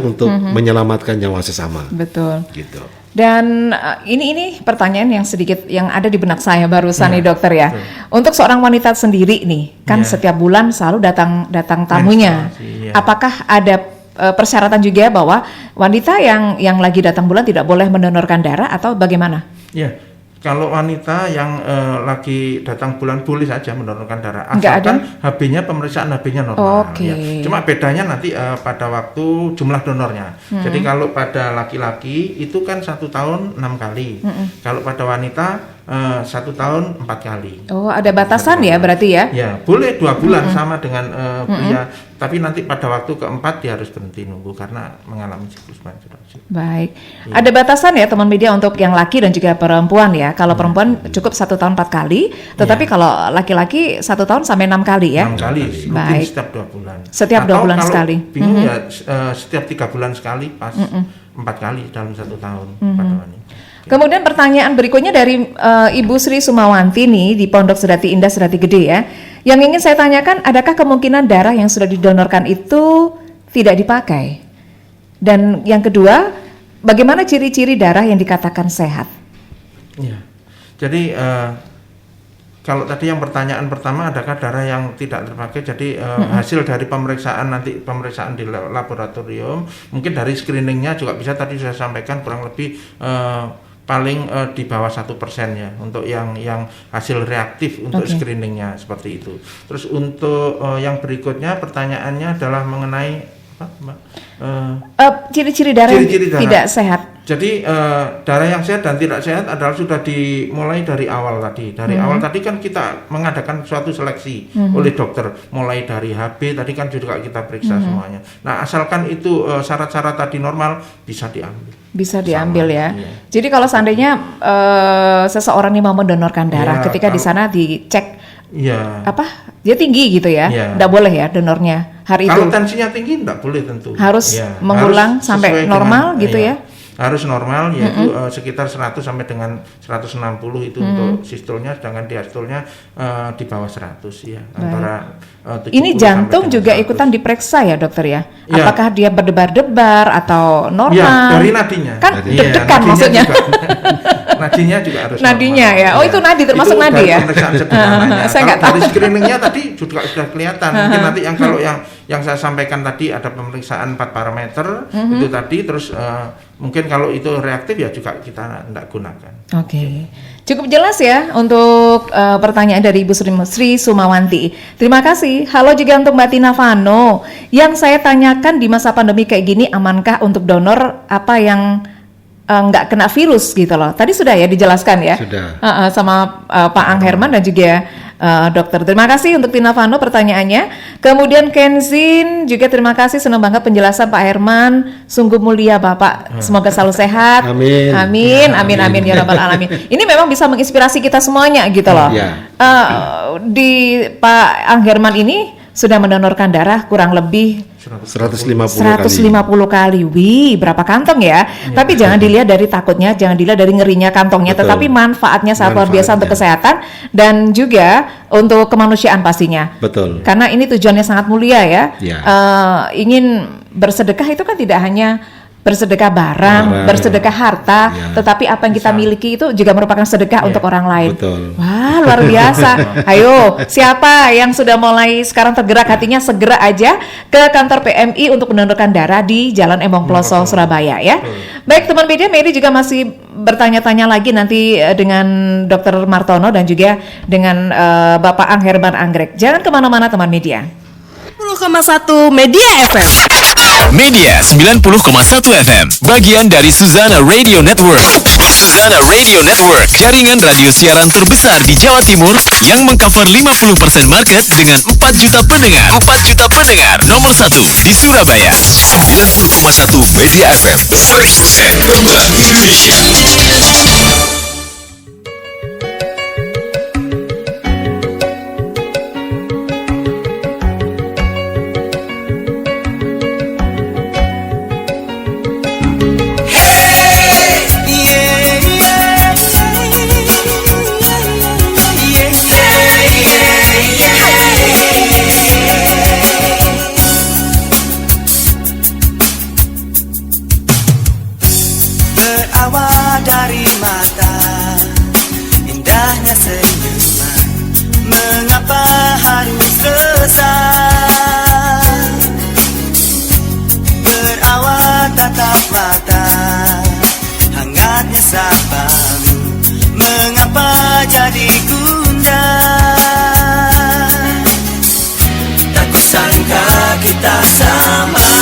E: untuk menyelamatkan nyawa sesama.
C: Betul.
E: Gitu.
C: Dan ini pertanyaan yang sedikit yang ada di benak saya barusan nih dokter ya. Untuk seorang wanita sendiri nih, kan setiap bulan selalu datang tamunya.
D: Menstruasi,
C: Apakah ada persyaratan juga bahwa wanita yang lagi datang bulan tidak boleh mendonorkan darah atau bagaimana?
D: Ya. Kalau wanita yang lagi datang bulan boleh saja mendonorkan darah,
C: Nggak
D: asalkan HB-nya pemeriksaan HB-nya normal.
C: Oke.
D: Ya. Cuma bedanya nanti pada waktu jumlah donornya. Jadi kalau pada laki-laki itu kan 1 tahun 6 kali. Kalau pada wanita 1 tahun 4 kali.
C: Oh, ada batasan ya berarti ya?
D: Ya, boleh 2 bulan sama dengan pria. Tapi nanti pada waktu keempat dia harus berhenti nunggu karena mengalami siklus menstruasi.
C: Baik. Ada batasan ya teman media untuk yang laki dan juga perempuan ya. Kalau perempuan cukup 1 tahun 4 kali, tetapi kalau laki-laki 1 tahun sampai 6 kali ya.
D: 6 kali, rutin
C: Baik.
D: setiap 2 bulan.
C: Setiap 2 bulan
D: kalau
C: sekali.
D: Bingung ya setiap 3 bulan sekali pas 4 kali dalam 1 tahun pada wanita.
C: Kemudian pertanyaan berikutnya dari Ibu Sri Sumawanti nih di Pondok Sedati Indah Sedati Gede ya. Yang ingin saya tanyakan, adakah kemungkinan darah yang sudah didonorkan itu tidak dipakai? Dan yang kedua, bagaimana ciri-ciri darah yang dikatakan sehat?
D: Ya. Jadi kalau tadi yang pertanyaan pertama, adakah darah yang tidak terpakai? Jadi hasil dari pemeriksaan di laboratorium, mungkin dari screeningnya juga bisa, tadi saya sampaikan kurang lebih paling di bawah 1% ya untuk yang hasil reaktif untuk screeningnya seperti itu. Terus untuk yang berikutnya pertanyaannya adalah mengenai apa, Mbak?
C: Ciri-ciri darah yang
D: Ciri-ciri darah.
C: tidak sehat.
D: Jadi darah yang sehat dan tidak sehat adalah sudah dimulai dari awal tadi. Dari awal tadi kan kita mengadakan suatu seleksi oleh dokter, mulai dari HB tadi kan juga kita periksa semuanya. Nah, asalkan itu syarat-syarat tadi normal, bisa diambil.
C: Bisa diambil ya.
D: Iya.
C: Jadi kalau seandainya seseorang ini mau mendonorkan darah,
D: Ya,
C: ketika di sana dicek
D: Iya.
C: dia tinggi gitu ya,
D: Iya.
C: nggak boleh ya donornya hari
D: Kalau
C: itu.
D: tensinya tinggi enggak boleh tentu.
C: Harus
D: Ya,
C: mengulang
D: harus
C: sampai
D: sesuai
C: normal
D: dengan,
C: gitu ya?
D: Harus normal yaitu sekitar 100 sampai dengan 160 itu untuk sistolnya, sedangkan diastolnya di bawah 100 ya. Antara 70
C: Ini jantung
D: sampai
C: juga
D: dengan 100.
C: ikutan diperiksa ya dokter ya?
D: Ya.
C: Apakah dia berdebar-debar atau normal?
D: Ya, dari nadinya.
C: Kan
E: Nadinya.
C: deg-degan
D: Nadinya
C: maksudnya.
D: juga. Nadinya juga harus
C: Nadinya
D: normal.
C: ya. Oh, itu nadi termasuk
D: Itu
C: nadi
D: dari
C: ya?
D: Pemeriksaan sederhananya.
C: Saya nggak
D: Kalau
C: tahu.
D: dari screeningnya tadi juga sudah kelihatan. Mungkin nanti kalau yang saya sampaikan tadi ada pemeriksaan 4 parameter itu tadi, terus mungkin kalau itu reaktif ya juga kita tidak gunakan.
C: Oke. Cukup jelas ya untuk pertanyaan dari Ibu Sri Sumawanti. Terima kasih. Halo juga untuk Mbak Tina Vano. Yang saya tanyakan di masa pandemi kayak gini, amankah untuk donor apa yang nggak kena virus gitu loh? Tadi sudah ya dijelaskan ya?
E: Sudah.
C: Sama Pak Ang Herman dan juga dokter. Terima kasih untuk Tina Vano pertanyaannya. Kemudian Kenzin juga terima kasih, senang banget penjelasan Pak Herman. Sungguh mulia Bapak. Semoga selalu sehat.
E: Amin.
C: Amin ya rabbal alamin. Ini memang bisa menginspirasi kita semuanya gitu loh.
E: Ya.
C: Di Pak Ang Herman ini sudah mendonorkan darah kurang lebih
E: 150
C: kali. Wih, berapa kantong ya? Tapi jangan dilihat dari takutnya, jangan dilihat dari ngerinya kantongnya,
E: Betul.
C: tetapi manfaatnya sangat luar biasa untuk kesehatan dan juga untuk kemanusiaan pastinya.
E: Betul.
C: Karena ini tujuannya sangat mulia ya.
E: Ya.
C: Ingin bersedekah itu kan tidak hanya bersedekah barang, bersedekah harta,
E: Ya.
C: tetapi apa yang kita miliki itu juga merupakan sedekah untuk orang lain.
E: Betul.
C: Wah, luar biasa. Ayo, siapa yang sudah mulai sekarang tergerak hatinya, segera aja ke kantor PMI untuk mendonorkan darah di Jalan Embong Ploso, Surabaya ya. Baik teman media, Medi juga masih bertanya-tanya lagi nanti dengan Dr. Martono dan juga dengan Bapak Ang Herman Anggrek. Jangan kemana-mana teman media.
F: 10,1 Media FM. Media 90,1 FM, bagian dari Suzana Radio Network. Suzana Radio Network, jaringan radio siaran terbesar di Jawa Timur yang mengcover 50% market dengan 4 juta pendengar. 4 juta pendengar. Nomor 1 di Surabaya.
G: 90,1 Media FM, sukses kembang Indonesia.
H: Berawal dari mata, indahnya senyuman, mengapa harus resah? Berawal tatap mata, hangatnya sapamu, mengapa jadi gundah? Tak kusangka kita sama,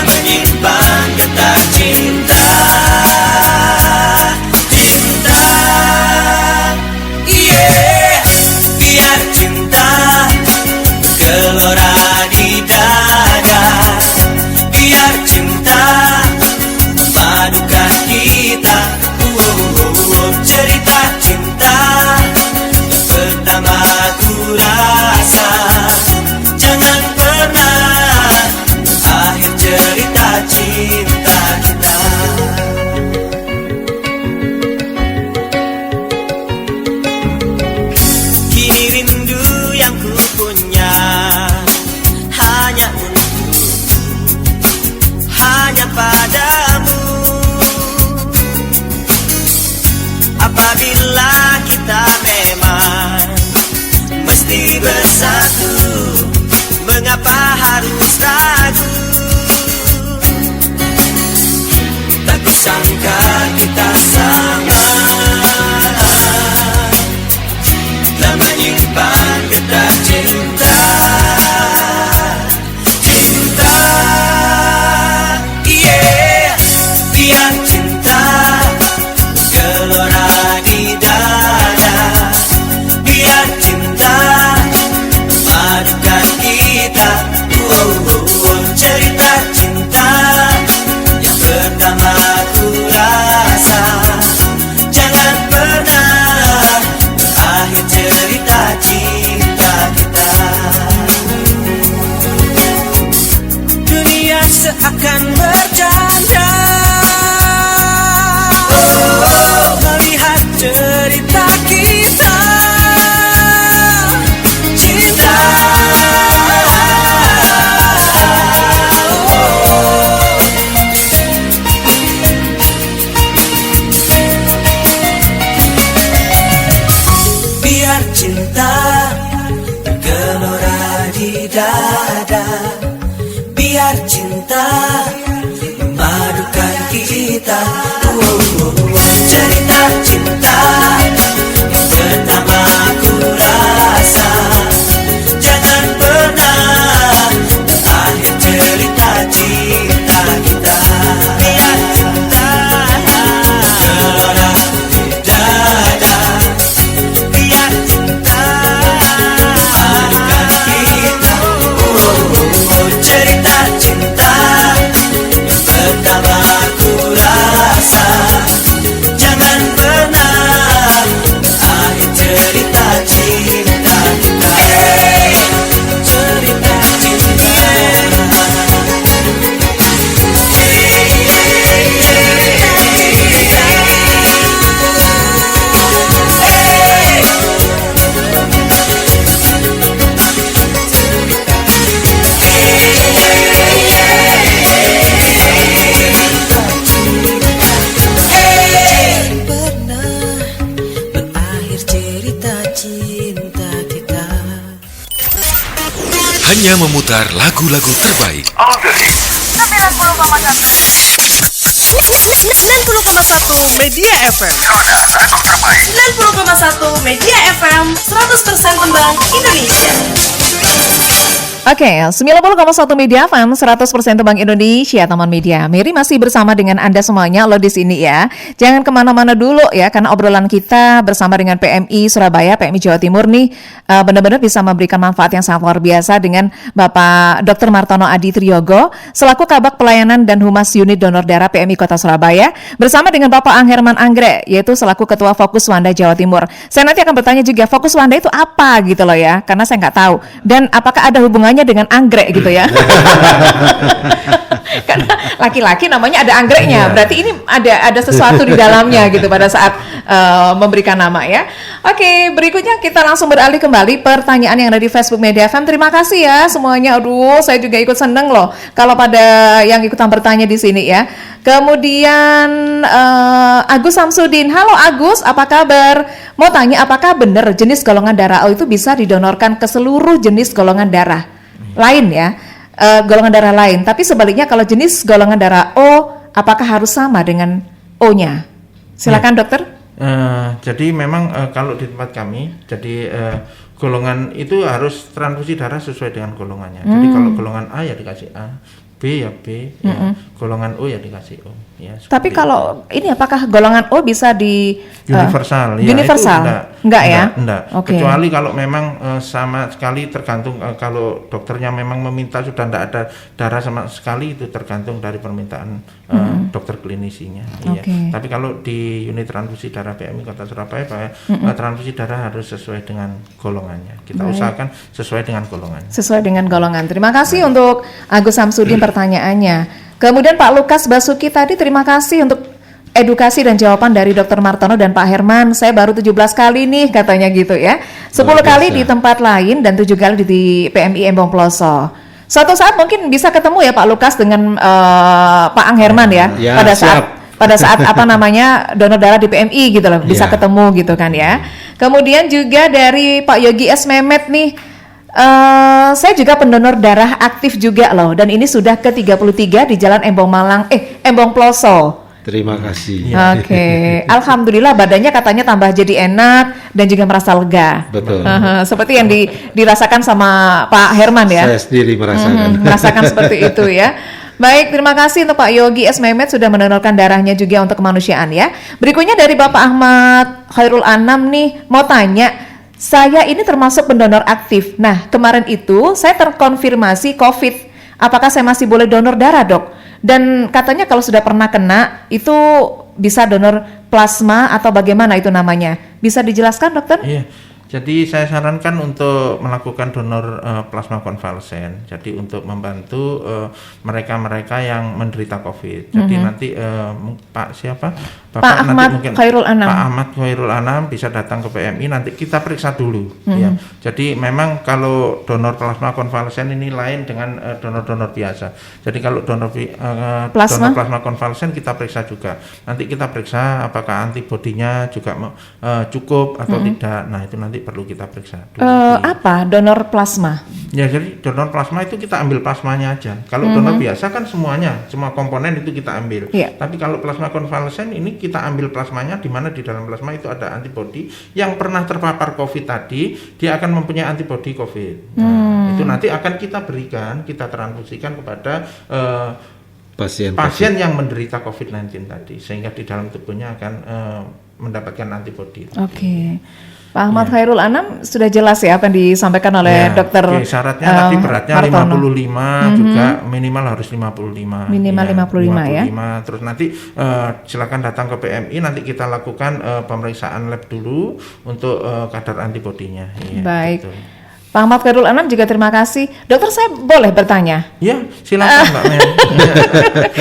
H: menyimpan getah cinta, cinta, yeah. Biar cinta gelora di dada, biar cinta memadukan kita. Cerita cinta yang pertama ku rasa, jangan pernah akhir cerita cinta kita. Kini rindu yang ku punya hanya untukmu, hanya padamu. Apabila kita memang mesti bersatu, mengapa harus ragu? Tak kusangka kita sama, telah menyimpan getah cinta, cinta, yeah. Biar cinta gelora di dada, biar cinta memadukan kita. Cerita cinta yang pertama ku rasa, jangan pernah akhir cerita cinta kita. Dunia seakan bercanda melihat cerita kita, cinta. Biar cinta gelora di dada, biar cinta memadukan kita. Cerita cinta yang pertama ku rasa, jangan pernah akhir cerita cinta kita. Biar cinta gelora di dada, biar cinta memadukan kita. Cerita cinta yang pertama ku rasa, jangan pernah akhir cerita cinta kita. Cerita cinta,
G: Hanya memutar lagu-lagu terbaik.
I: 90,1 Media FM. 90,1 Media FM, 100% Kembang Indonesia.
C: Oke, 90,1 Media FM, 100% Bank Indonesia, teman media. Mary masih bersama dengan Anda semuanya lo di sini ya. Jangan kemana-mana dulu ya, karena obrolan kita bersama dengan PMI Surabaya, PMI Jawa Timur nih benar-benar bisa memberikan manfaat yang sangat luar biasa dengan Bapak Dr. Martono Adi Triyogo selaku Kabag Pelayanan dan Humas Unit Donor Darah PMI Kota Surabaya bersama dengan Bapak Angherman Anggrek yaitu selaku Ketua Fokus Wanda Jawa Timur. Saya nanti akan bertanya juga Fokus Wanda itu apa gitu loh ya, karena saya nggak tahu. Dan apakah ada hubungannya dengan anggrek gitu ya? Karena laki-laki namanya ada anggreknya, berarti ini ada sesuatu di dalamnya gitu pada saat memberikan nama ya. Oke, berikutnya kita langsung beralih kembali pertanyaan yang ada di Facebook Media FM. Terima kasih ya semuanya. Aduh, saya juga ikut seneng loh kalau pada yang ikutan bertanya di sini ya. Kemudian Agus Samsudin, halo Agus, apa kabar? Mau tanya apakah benar jenis golongan darah O itu bisa didonorkan ke seluruh jenis golongan darah lain ya, golongan darah lain. Tapi sebaliknya kalau jenis golongan darah O, apakah harus sama dengan O-nya? Silakan dokter.
D: Jadi memang kalau di tempat kami, jadi golongan itu harus transfusi darah sesuai dengan golongannya. Jadi kalau golongan A ya dikasih A, B ya B, ya. Golongan O ya dikasih O. Ya,
C: tapi kalau ini apakah golongan O bisa di
D: universal? Ya,
C: universal? Enggak ya?
D: Enggak.
C: Okay.
D: Kecuali kalau memang sama sekali tergantung kalau dokternya memang meminta sudah tidak ada darah sama sekali, itu tergantung dari permintaan dokter klinisinya.
C: Okay.
D: Ya. Tapi kalau di unit transfusi darah PMI Kota Surabaya, transfusi darah harus sesuai dengan golongannya. Kita usahakan sesuai dengan golongannya. Sesuai dengan golongan.
C: Terima kasih untuk Agus Samsudin pertanyaannya. Kemudian Pak Lukas Basuki tadi terima kasih untuk edukasi dan jawaban dari Dr. Martono dan Pak Herman. Saya baru 17 kali nih katanya gitu ya. 10 kali di tempat lain dan 7 kali di PMI Embong Ploso. Suatu saat mungkin bisa ketemu ya Pak Lukas dengan Pak Angherman ya, pada saat apa namanya donor darah di PMI gitu loh, bisa ketemu gitu kan ya. Kemudian juga dari Pak Yogi S. Mehmet nih. Saya juga pendonor darah aktif juga loh, dan ini sudah ke-33 di Jalan Embong Ploso.
E: Terima kasih.
C: Oke. Alhamdulillah badannya katanya tambah jadi enak dan juga merasa lega.
E: Betul.
C: Seperti yang dirasakan sama Pak Herman ya.
E: Saya sendiri merasakan.
C: Merasakan seperti itu ya. Baik, terima kasih untuk Pak Yogi S. Mehmet sudah mendonorkan darahnya juga untuk kemanusiaan ya. Berikutnya dari Bapak Ahmad Khairul Anam nih, mau tanya, saya ini termasuk pendonor aktif. Nah, kemarin itu saya terkonfirmasi COVID. Apakah saya masih boleh donor darah, Dok? Dan katanya kalau sudah pernah kena, itu bisa donor plasma atau bagaimana itu namanya? Bisa dijelaskan, Dokter?
D: Iya. Jadi saya sarankan untuk melakukan donor plasma konvalesen. Jadi untuk membantu mereka-mereka yang menderita COVID. Jadi nanti Pak siapa?
C: Pak Ahmad Khairul Anam.
D: Pak Ahmad Khairul Anam bisa datang ke PMI, nanti kita periksa dulu. Ya. Jadi memang kalau donor plasma konvalesen ini lain dengan donor-donor biasa. Jadi kalau donor plasma konvalesen kita periksa juga. Nanti kita periksa apakah antibodinya juga cukup atau tidak. Nah itu nanti perlu kita periksa.
C: Apa donor plasma?
D: Ya jadi donor plasma itu kita ambil plasmanya aja. Kalau donor biasa kan semuanya, semua komponen itu kita ambil. Yeah. Tapi kalau plasma konvalesen ini kita ambil plasmanya, di mana di dalam plasma itu ada antibodi yang pernah terpapar COVID tadi, dia akan mempunyai antibodi COVID. Nah, itu nanti akan kita berikan, kita transfusikan kepada pasien yang menderita COVID-19 tadi, sehingga di dalam tubuhnya akan mendapatkan antibodi.
C: Oke. Pak Ahmad Khairul Anam sudah jelas ya apa yang disampaikan oleh dokter.
D: Syaratnya tadi beratnya
C: Martono.
D: 55 juga minimal harus 55.
C: Minimal 55 ya.
D: Terus nanti silakan datang ke PMI, nanti kita lakukan pemeriksaan lab dulu untuk kadar antibodinya. Ya,
C: baik.
D: gitu.
C: Pak Ahmad Khairul Anam juga terima kasih. Dokter, saya boleh bertanya?
D: Ya, silakan Mbak Mel.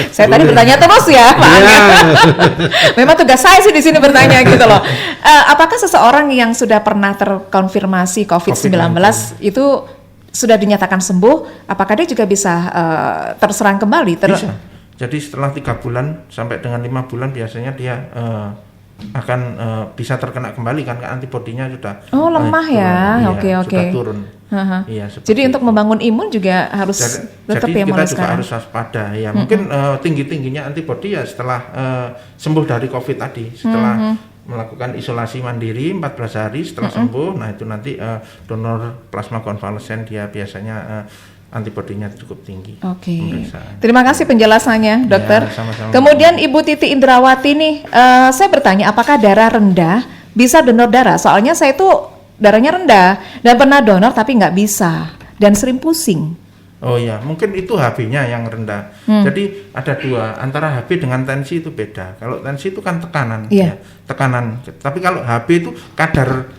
C: Saya tadi bertanya terus ya, Pak. Memang tugas saya sih di sini bertanya gitu loh. Apakah seseorang yang sudah pernah terkonfirmasi COVID-19 itu sudah dinyatakan sembuh, apakah dia juga bisa terserang kembali?
D: Bisa. Jadi setelah 3 bulan sampai dengan 5 bulan biasanya dia akan bisa terkena kembali kan antibodinya sudah
C: lemah ya. Oke.
D: Sudah turun. Iya,
C: jadi untuk membangun imun juga harus tetap ya mulai sekarang. Jadi kita juga harus
D: waspada ya. Mungkin tinggi-tingginya antibodi ya setelah sembuh dari COVID tadi, setelah melakukan isolasi mandiri 14 hari setelah sembuh. Nah itu nanti donor plasma konvalesen dia biasanya antibodinya cukup tinggi.
C: Oke. Terima kasih penjelasannya, dokter.
D: Ya, sama-sama.
C: Kemudian Ibu Titi Indrawati nih, saya bertanya apakah darah rendah bisa donor darah? Soalnya saya itu darahnya rendah dan pernah donor tapi nggak bisa dan sering pusing.
D: Oh ya, mungkin itu HB-nya yang rendah. Jadi ada dua, antara HB dengan tensi itu beda. Kalau tensi itu kan tekanan, ya, tekanan. Tapi kalau HB itu kadar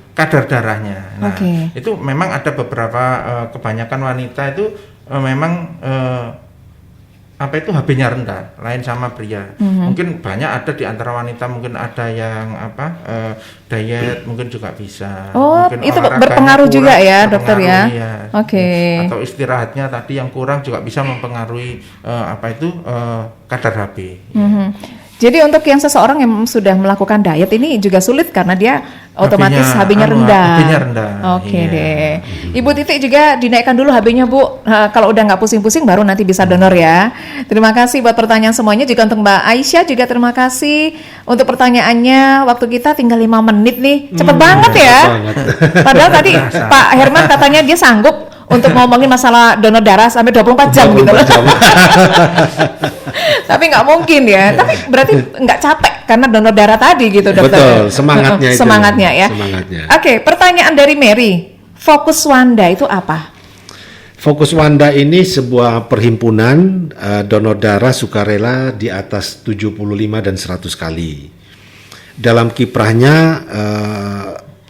D: darahnya. Nah, itu memang ada beberapa kebanyakan wanita itu memang apa itu HB-nya rendah, lain sama pria. Mungkin banyak ada di antara wanita, mungkin ada yang diet mungkin juga bisa.
C: Oh,
D: mungkin
C: itu
D: olahraganya
C: berpengaruh
D: kurang,
C: juga ya, dokter ya.
D: Ya. Atau istirahatnya tadi yang kurang juga bisa mempengaruhi kadar HB. Ya.
C: Jadi untuk yang seseorang yang sudah melakukan diet ini juga sulit karena dia otomatis HB-nya rendah.
D: HB-nya rendah.
C: Oke deh. Ibu Titi juga dinaikkan dulu HB-nya, Bu. Kalau udah nggak pusing-pusing baru nanti bisa donor ya. Terima kasih buat pertanyaan semuanya. Juga untuk Mbak Aisyah juga terima kasih untuk pertanyaannya. Waktu kita tinggal 5 menit nih. Cepet banget ya. Padahal tadi Pak Herman katanya dia sanggup untuk ngomongin masalah donor darah sampai 24 jam gitu loh. Tapi nggak mungkin ya. Tapi berarti nggak capek karena donor darah tadi gitu, dokter.
E: Betul, semangatnya itu.
C: Semangatnya ya.
E: Semangatnya.
C: Oke, pertanyaan dari Mary. Fokus Wanda itu apa?
E: Fokus Wanda ini sebuah perhimpunan donor darah sukarela di atas 75 dan 100 kali. Dalam kiprahnya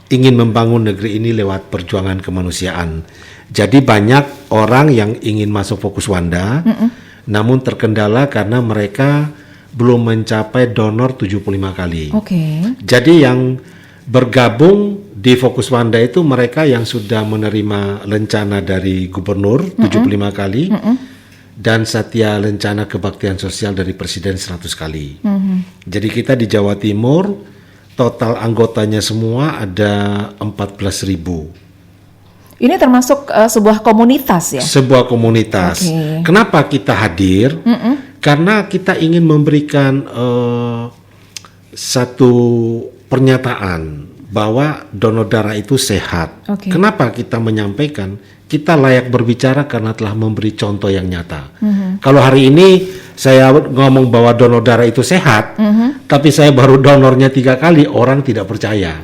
E: ingin membangun negeri ini lewat perjuangan kemanusiaan. Jadi banyak orang yang ingin masuk Fokus Wanda, namun terkendala karena mereka belum mencapai donor 75 kali. Jadi yang bergabung di Fokus Wanda itu mereka yang sudah menerima lencana dari gubernur 75 kali dan Satya Lencana Kebaktian Sosial dari Presiden 100 kali. Jadi kita di Jawa Timur total anggotanya semua ada 14.000.
C: Ini termasuk sebuah komunitas ya? Sebuah
E: komunitas. Kenapa kita hadir? Karena kita ingin memberikan satu pernyataan bahwa donor darah itu sehat. Kenapa kita menyampaikan? Kita layak berbicara karena telah memberi contoh yang nyata. Kalau hari ini saya ngomong bahwa donor darah itu sehat, tapi saya baru donornya 3 kali, orang tidak percaya.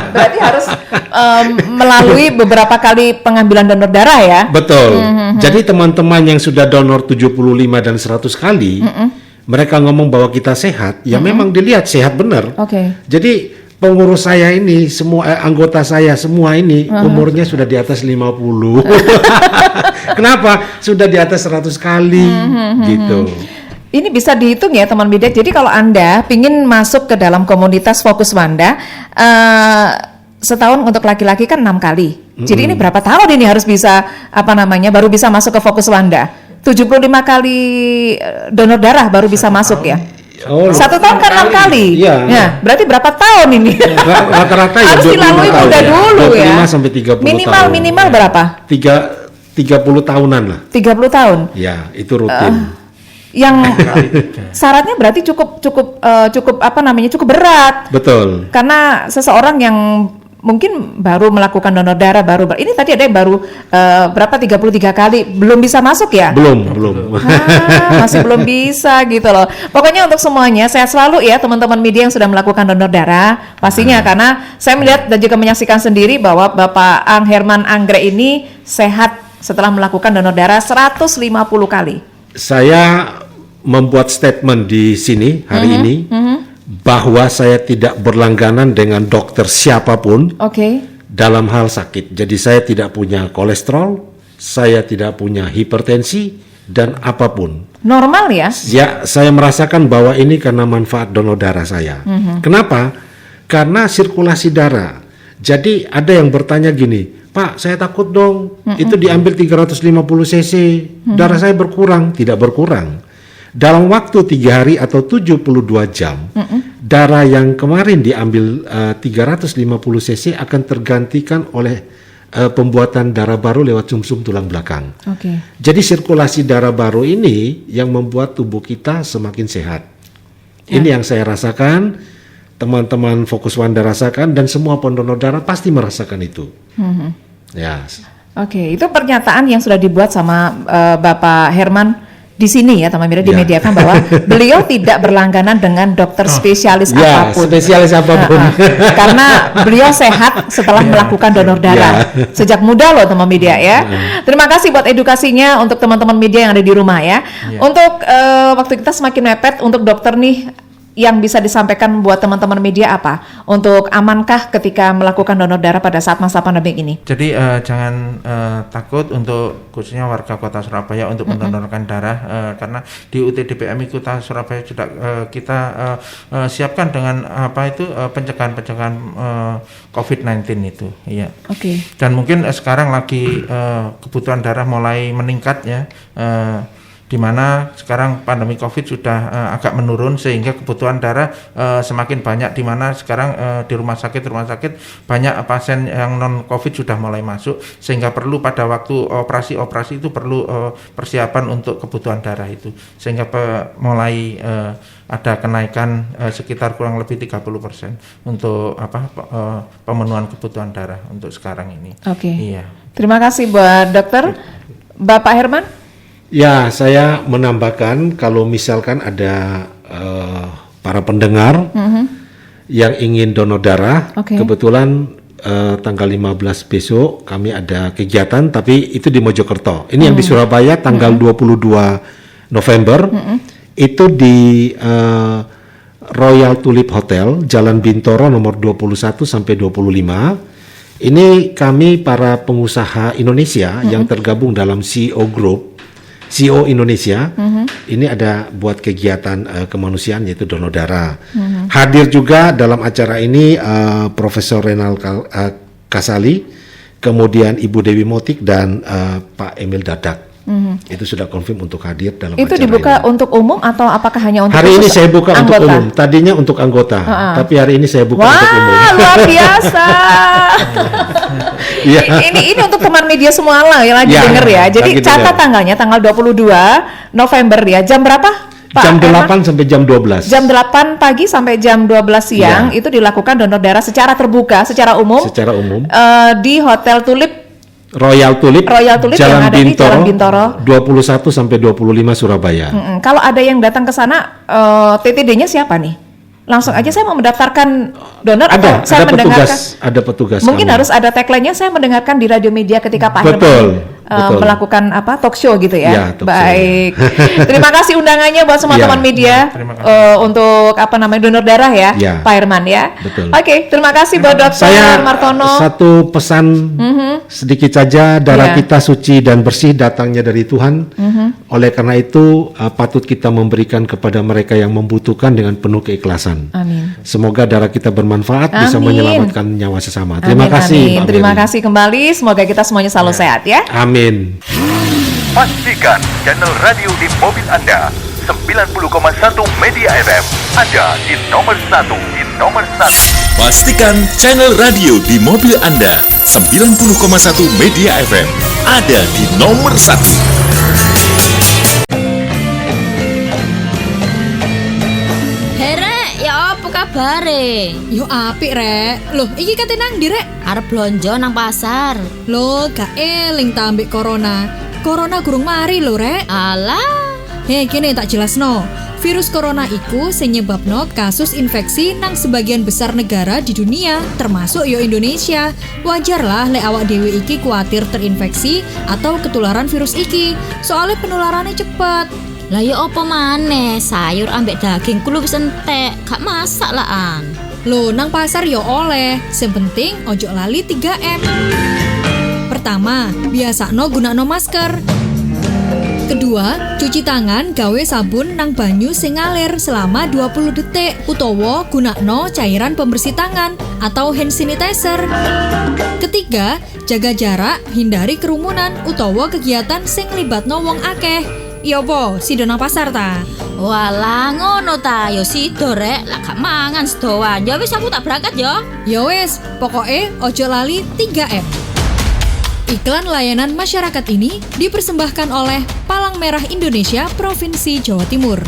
C: Berarti harus melalui beberapa kali pengambilan donor darah ya? Betul.
E: Jadi teman-teman yang sudah donor 75 dan 100 kali, mereka ngomong bahwa kita sehat, ya memang dilihat sehat benar. Jadi pengurus saya ini, semua anggota saya semua ini umurnya sudah di atas 50. Kenapa? Sudah di atas 100 kali gitu.
C: Ini bisa dihitung ya teman bidak. Jadi kalau Anda pingin masuk ke dalam komunitas Fokus Wanda, setahun untuk laki-laki kan 6 kali. Jadi ini berapa tahun ini harus bisa baru bisa masuk ke Fokus Wanda? 75 kali donor darah baru bisa masuk ya? 1 tahun kan 6 kali. Ya, berarti berapa tahun ini?
E: Rata-rata ya
C: harus dilalui muda dulu ya.
E: 25 sampai 30 tahun.
C: Minimal berapa?
E: 30 tahunan lah.
C: 30 tahun.
E: Ya, itu rutin.
C: Yang syaratnya berarti cukup berat.
E: Betul.
C: Karena seseorang yang mungkin baru melakukan donor darah ini tadi ada yang baru 33 kali belum bisa masuk ya?
E: Belum.
C: Masih belum bisa gitu loh. Pokoknya untuk semuanya sehat selalu ya teman-teman media yang sudah melakukan donor darah. Pastinya karena saya melihat dan juga menyaksikan sendiri bahwa Bapak Herman Anggrek ini sehat setelah melakukan donor darah 150 kali.
E: Saya membuat statement di sini hari ini bahwa saya tidak berlangganan dengan dokter siapapun dalam hal sakit. Jadi saya tidak punya kolesterol, saya tidak punya hipertensi dan apapun.
C: Normal ya?
E: Ya, saya merasakan bahwa ini karena manfaat donor darah saya. Kenapa? Karena sirkulasi darah. Jadi ada yang bertanya gini, Pak, saya takut dong, itu diambil 350 cc, darah saya berkurang. Tidak berkurang. Dalam waktu 3 hari atau 72 jam, darah yang kemarin diambil 350 cc akan tergantikan oleh pembuatan darah baru lewat sumsum tulang belakang. Jadi sirkulasi darah baru ini yang membuat tubuh kita semakin sehat. Ini yang saya rasakan. teman-teman Fokus Wanda rasakan dan semua pendonor darah pasti merasakan itu. Ya.
C: Oke, itu pernyataan yang sudah dibuat sama Bapak Herman di sini ya, teman Mira, di Media FM, bahwa beliau tidak berlangganan dengan dokter spesialis apapun.
E: Spesialis apapun.
C: Karena beliau sehat setelah melakukan donor darah sejak muda loh, teman media ya. Terima kasih buat edukasinya untuk teman-teman media yang ada di rumah ya. Untuk waktu kita semakin mepet, untuk dokter nih yang bisa disampaikan buat teman-teman media apa? Untuk amankah ketika melakukan donor darah pada saat masa pandemi ini?
D: Jadi jangan takut untuk khususnya warga Kota Surabaya untuk mendonorkan darah, karena di UTDPMI Kota Surabaya sudah kita siapkan dengan pencegahan COVID-19 itu, iya.
C: Oke.
D: Dan mungkin sekarang lagi kebutuhan darah mulai meningkat ya. Di mana sekarang pandemi COVID sudah agak menurun sehingga kebutuhan darah semakin banyak, di mana sekarang di rumah sakit banyak pasien yang non COVID sudah mulai masuk, sehingga perlu pada waktu operasi itu perlu persiapan untuk kebutuhan darah itu, sehingga mulai ada kenaikan sekitar kurang lebih 30% untuk pemenuhan kebutuhan darah untuk sekarang ini.
C: Oke.
D: Iya.
C: Terima kasih buat dokter. Bapak Herman?
E: Ya, saya menambahkan kalau misalkan ada para pendengar yang ingin donor darah, kebetulan tanggal 15 besok kami ada kegiatan, tapi itu di Mojokerto. Ini yang di Surabaya tanggal 22 November, itu di Royal Tulip Hotel, Jalan Bintoro nomor 21 sampai 25. Ini kami para pengusaha Indonesia yang tergabung dalam CEO Group, CEO Indonesia, ini ada buat kegiatan kemanusiaan yaitu donor darah. Hadir juga dalam acara ini Profesor Renal Kasali, kemudian Ibu Dewi Motik dan Pak Emil Dadak. Itu sudah confirm untuk hadir dalam
C: itu
E: acara
C: dibuka
E: ini.
C: Untuk umum atau apakah hanya untuk
E: hari ini saya buka
C: anggota?
E: Untuk umum. Tadinya untuk anggota, tapi hari ini saya buka untuk umum.
C: Wah, luar biasa. Ini untuk teman media semua lah yang lagi denger ya. Jadi catat tanggalnya tanggal 22 November ya. Jam berapa? Pak
E: jam 8
C: Herman?
E: sampai jam 12.
C: Jam 8 pagi sampai jam 12 siang itu dilakukan donor darah secara terbuka, secara umum.
E: Secara umum.
C: Di Hotel Tulip
E: Royal Tulip
C: Jalan yang ada di Jalan Bintoro
E: 21 sampai 25 Surabaya.
C: Kalau ada yang datang ke sana, TTD-nya siapa nih? Langsung aja saya mau mendaftarkan donor atau saya mendengarkan?
E: Ada petugas.
C: Mungkin
E: kami.
C: harus ada tagline-nya, saya mendengarkan di radio media ketika Pak Herman melakukan talk show gitu ya. Baik. Terima kasih undangannya buat semua teman media untuk donor darah ya, Pak Herman ya.
E: Betul.
C: Oke, terima kasih buat Dr. Martono.
E: Satu pesan sedikit saja, darah kita suci dan bersih datangnya dari Tuhan. Oleh karena itu patut kita memberikan kepada mereka yang membutuhkan dengan penuh keikhlasan.
C: Amin.
E: Semoga darah kita bermanfaat, bisa menyelamatkan nyawa sesama. Terima kasih.
C: Amin. Terima kasih kembali. Semoga kita semuanya selalu sehat ya.
E: Amin.
G: Pastikan channel radio di mobil Anda 90,1 Media FM ada di nomor 1. Pastikan channel radio di mobil Anda 90,1 Media FM ada di nomor 1.
A: Kabare.
B: Yo apik rek. Loh, iki kate nang ndi rek?
A: Arep blonjo nang pasar.
B: Loh, gak eling ta ambek corona. Corona gurung mari lho rek.
A: Alah.
B: Kene tak jelasno. Virus corona iku sing nyebabno kasus infeksi nang sebagian besar negara di dunia, termasuk yo Indonesia. Wajar lah lek awak dhewe iki kuatir terinfeksi atau ketularan virus iki. Soalnya penularannya cepet.
A: Lah ya apa maneh, sayur ambek daging kulo wis entek, gak masak lah an.
B: Loh, nang pasar yo oleh, sing penting ojo lali 3M. Pertama, biasakno gunakno masker. Kedua, cuci tangan gawe sabun nang banyu sing ngalir selama 20 detik utawa gunakno cairan pembersih tangan atau hand sanitizer. Ketiga, jaga jarak, hindari kerumunan utawa kegiatan sing libatno wong akeh. Iya po, sido nang pasar ta?
A: Walah ngono ta, yo sido rek, lah gak mangan sedoan. Ya wis aku tak berangkat yo.
B: Ya wis, pokoke ojo lali 3M. Iklan layanan masyarakat ini dipersembahkan oleh Palang Merah Indonesia Provinsi Jawa Timur.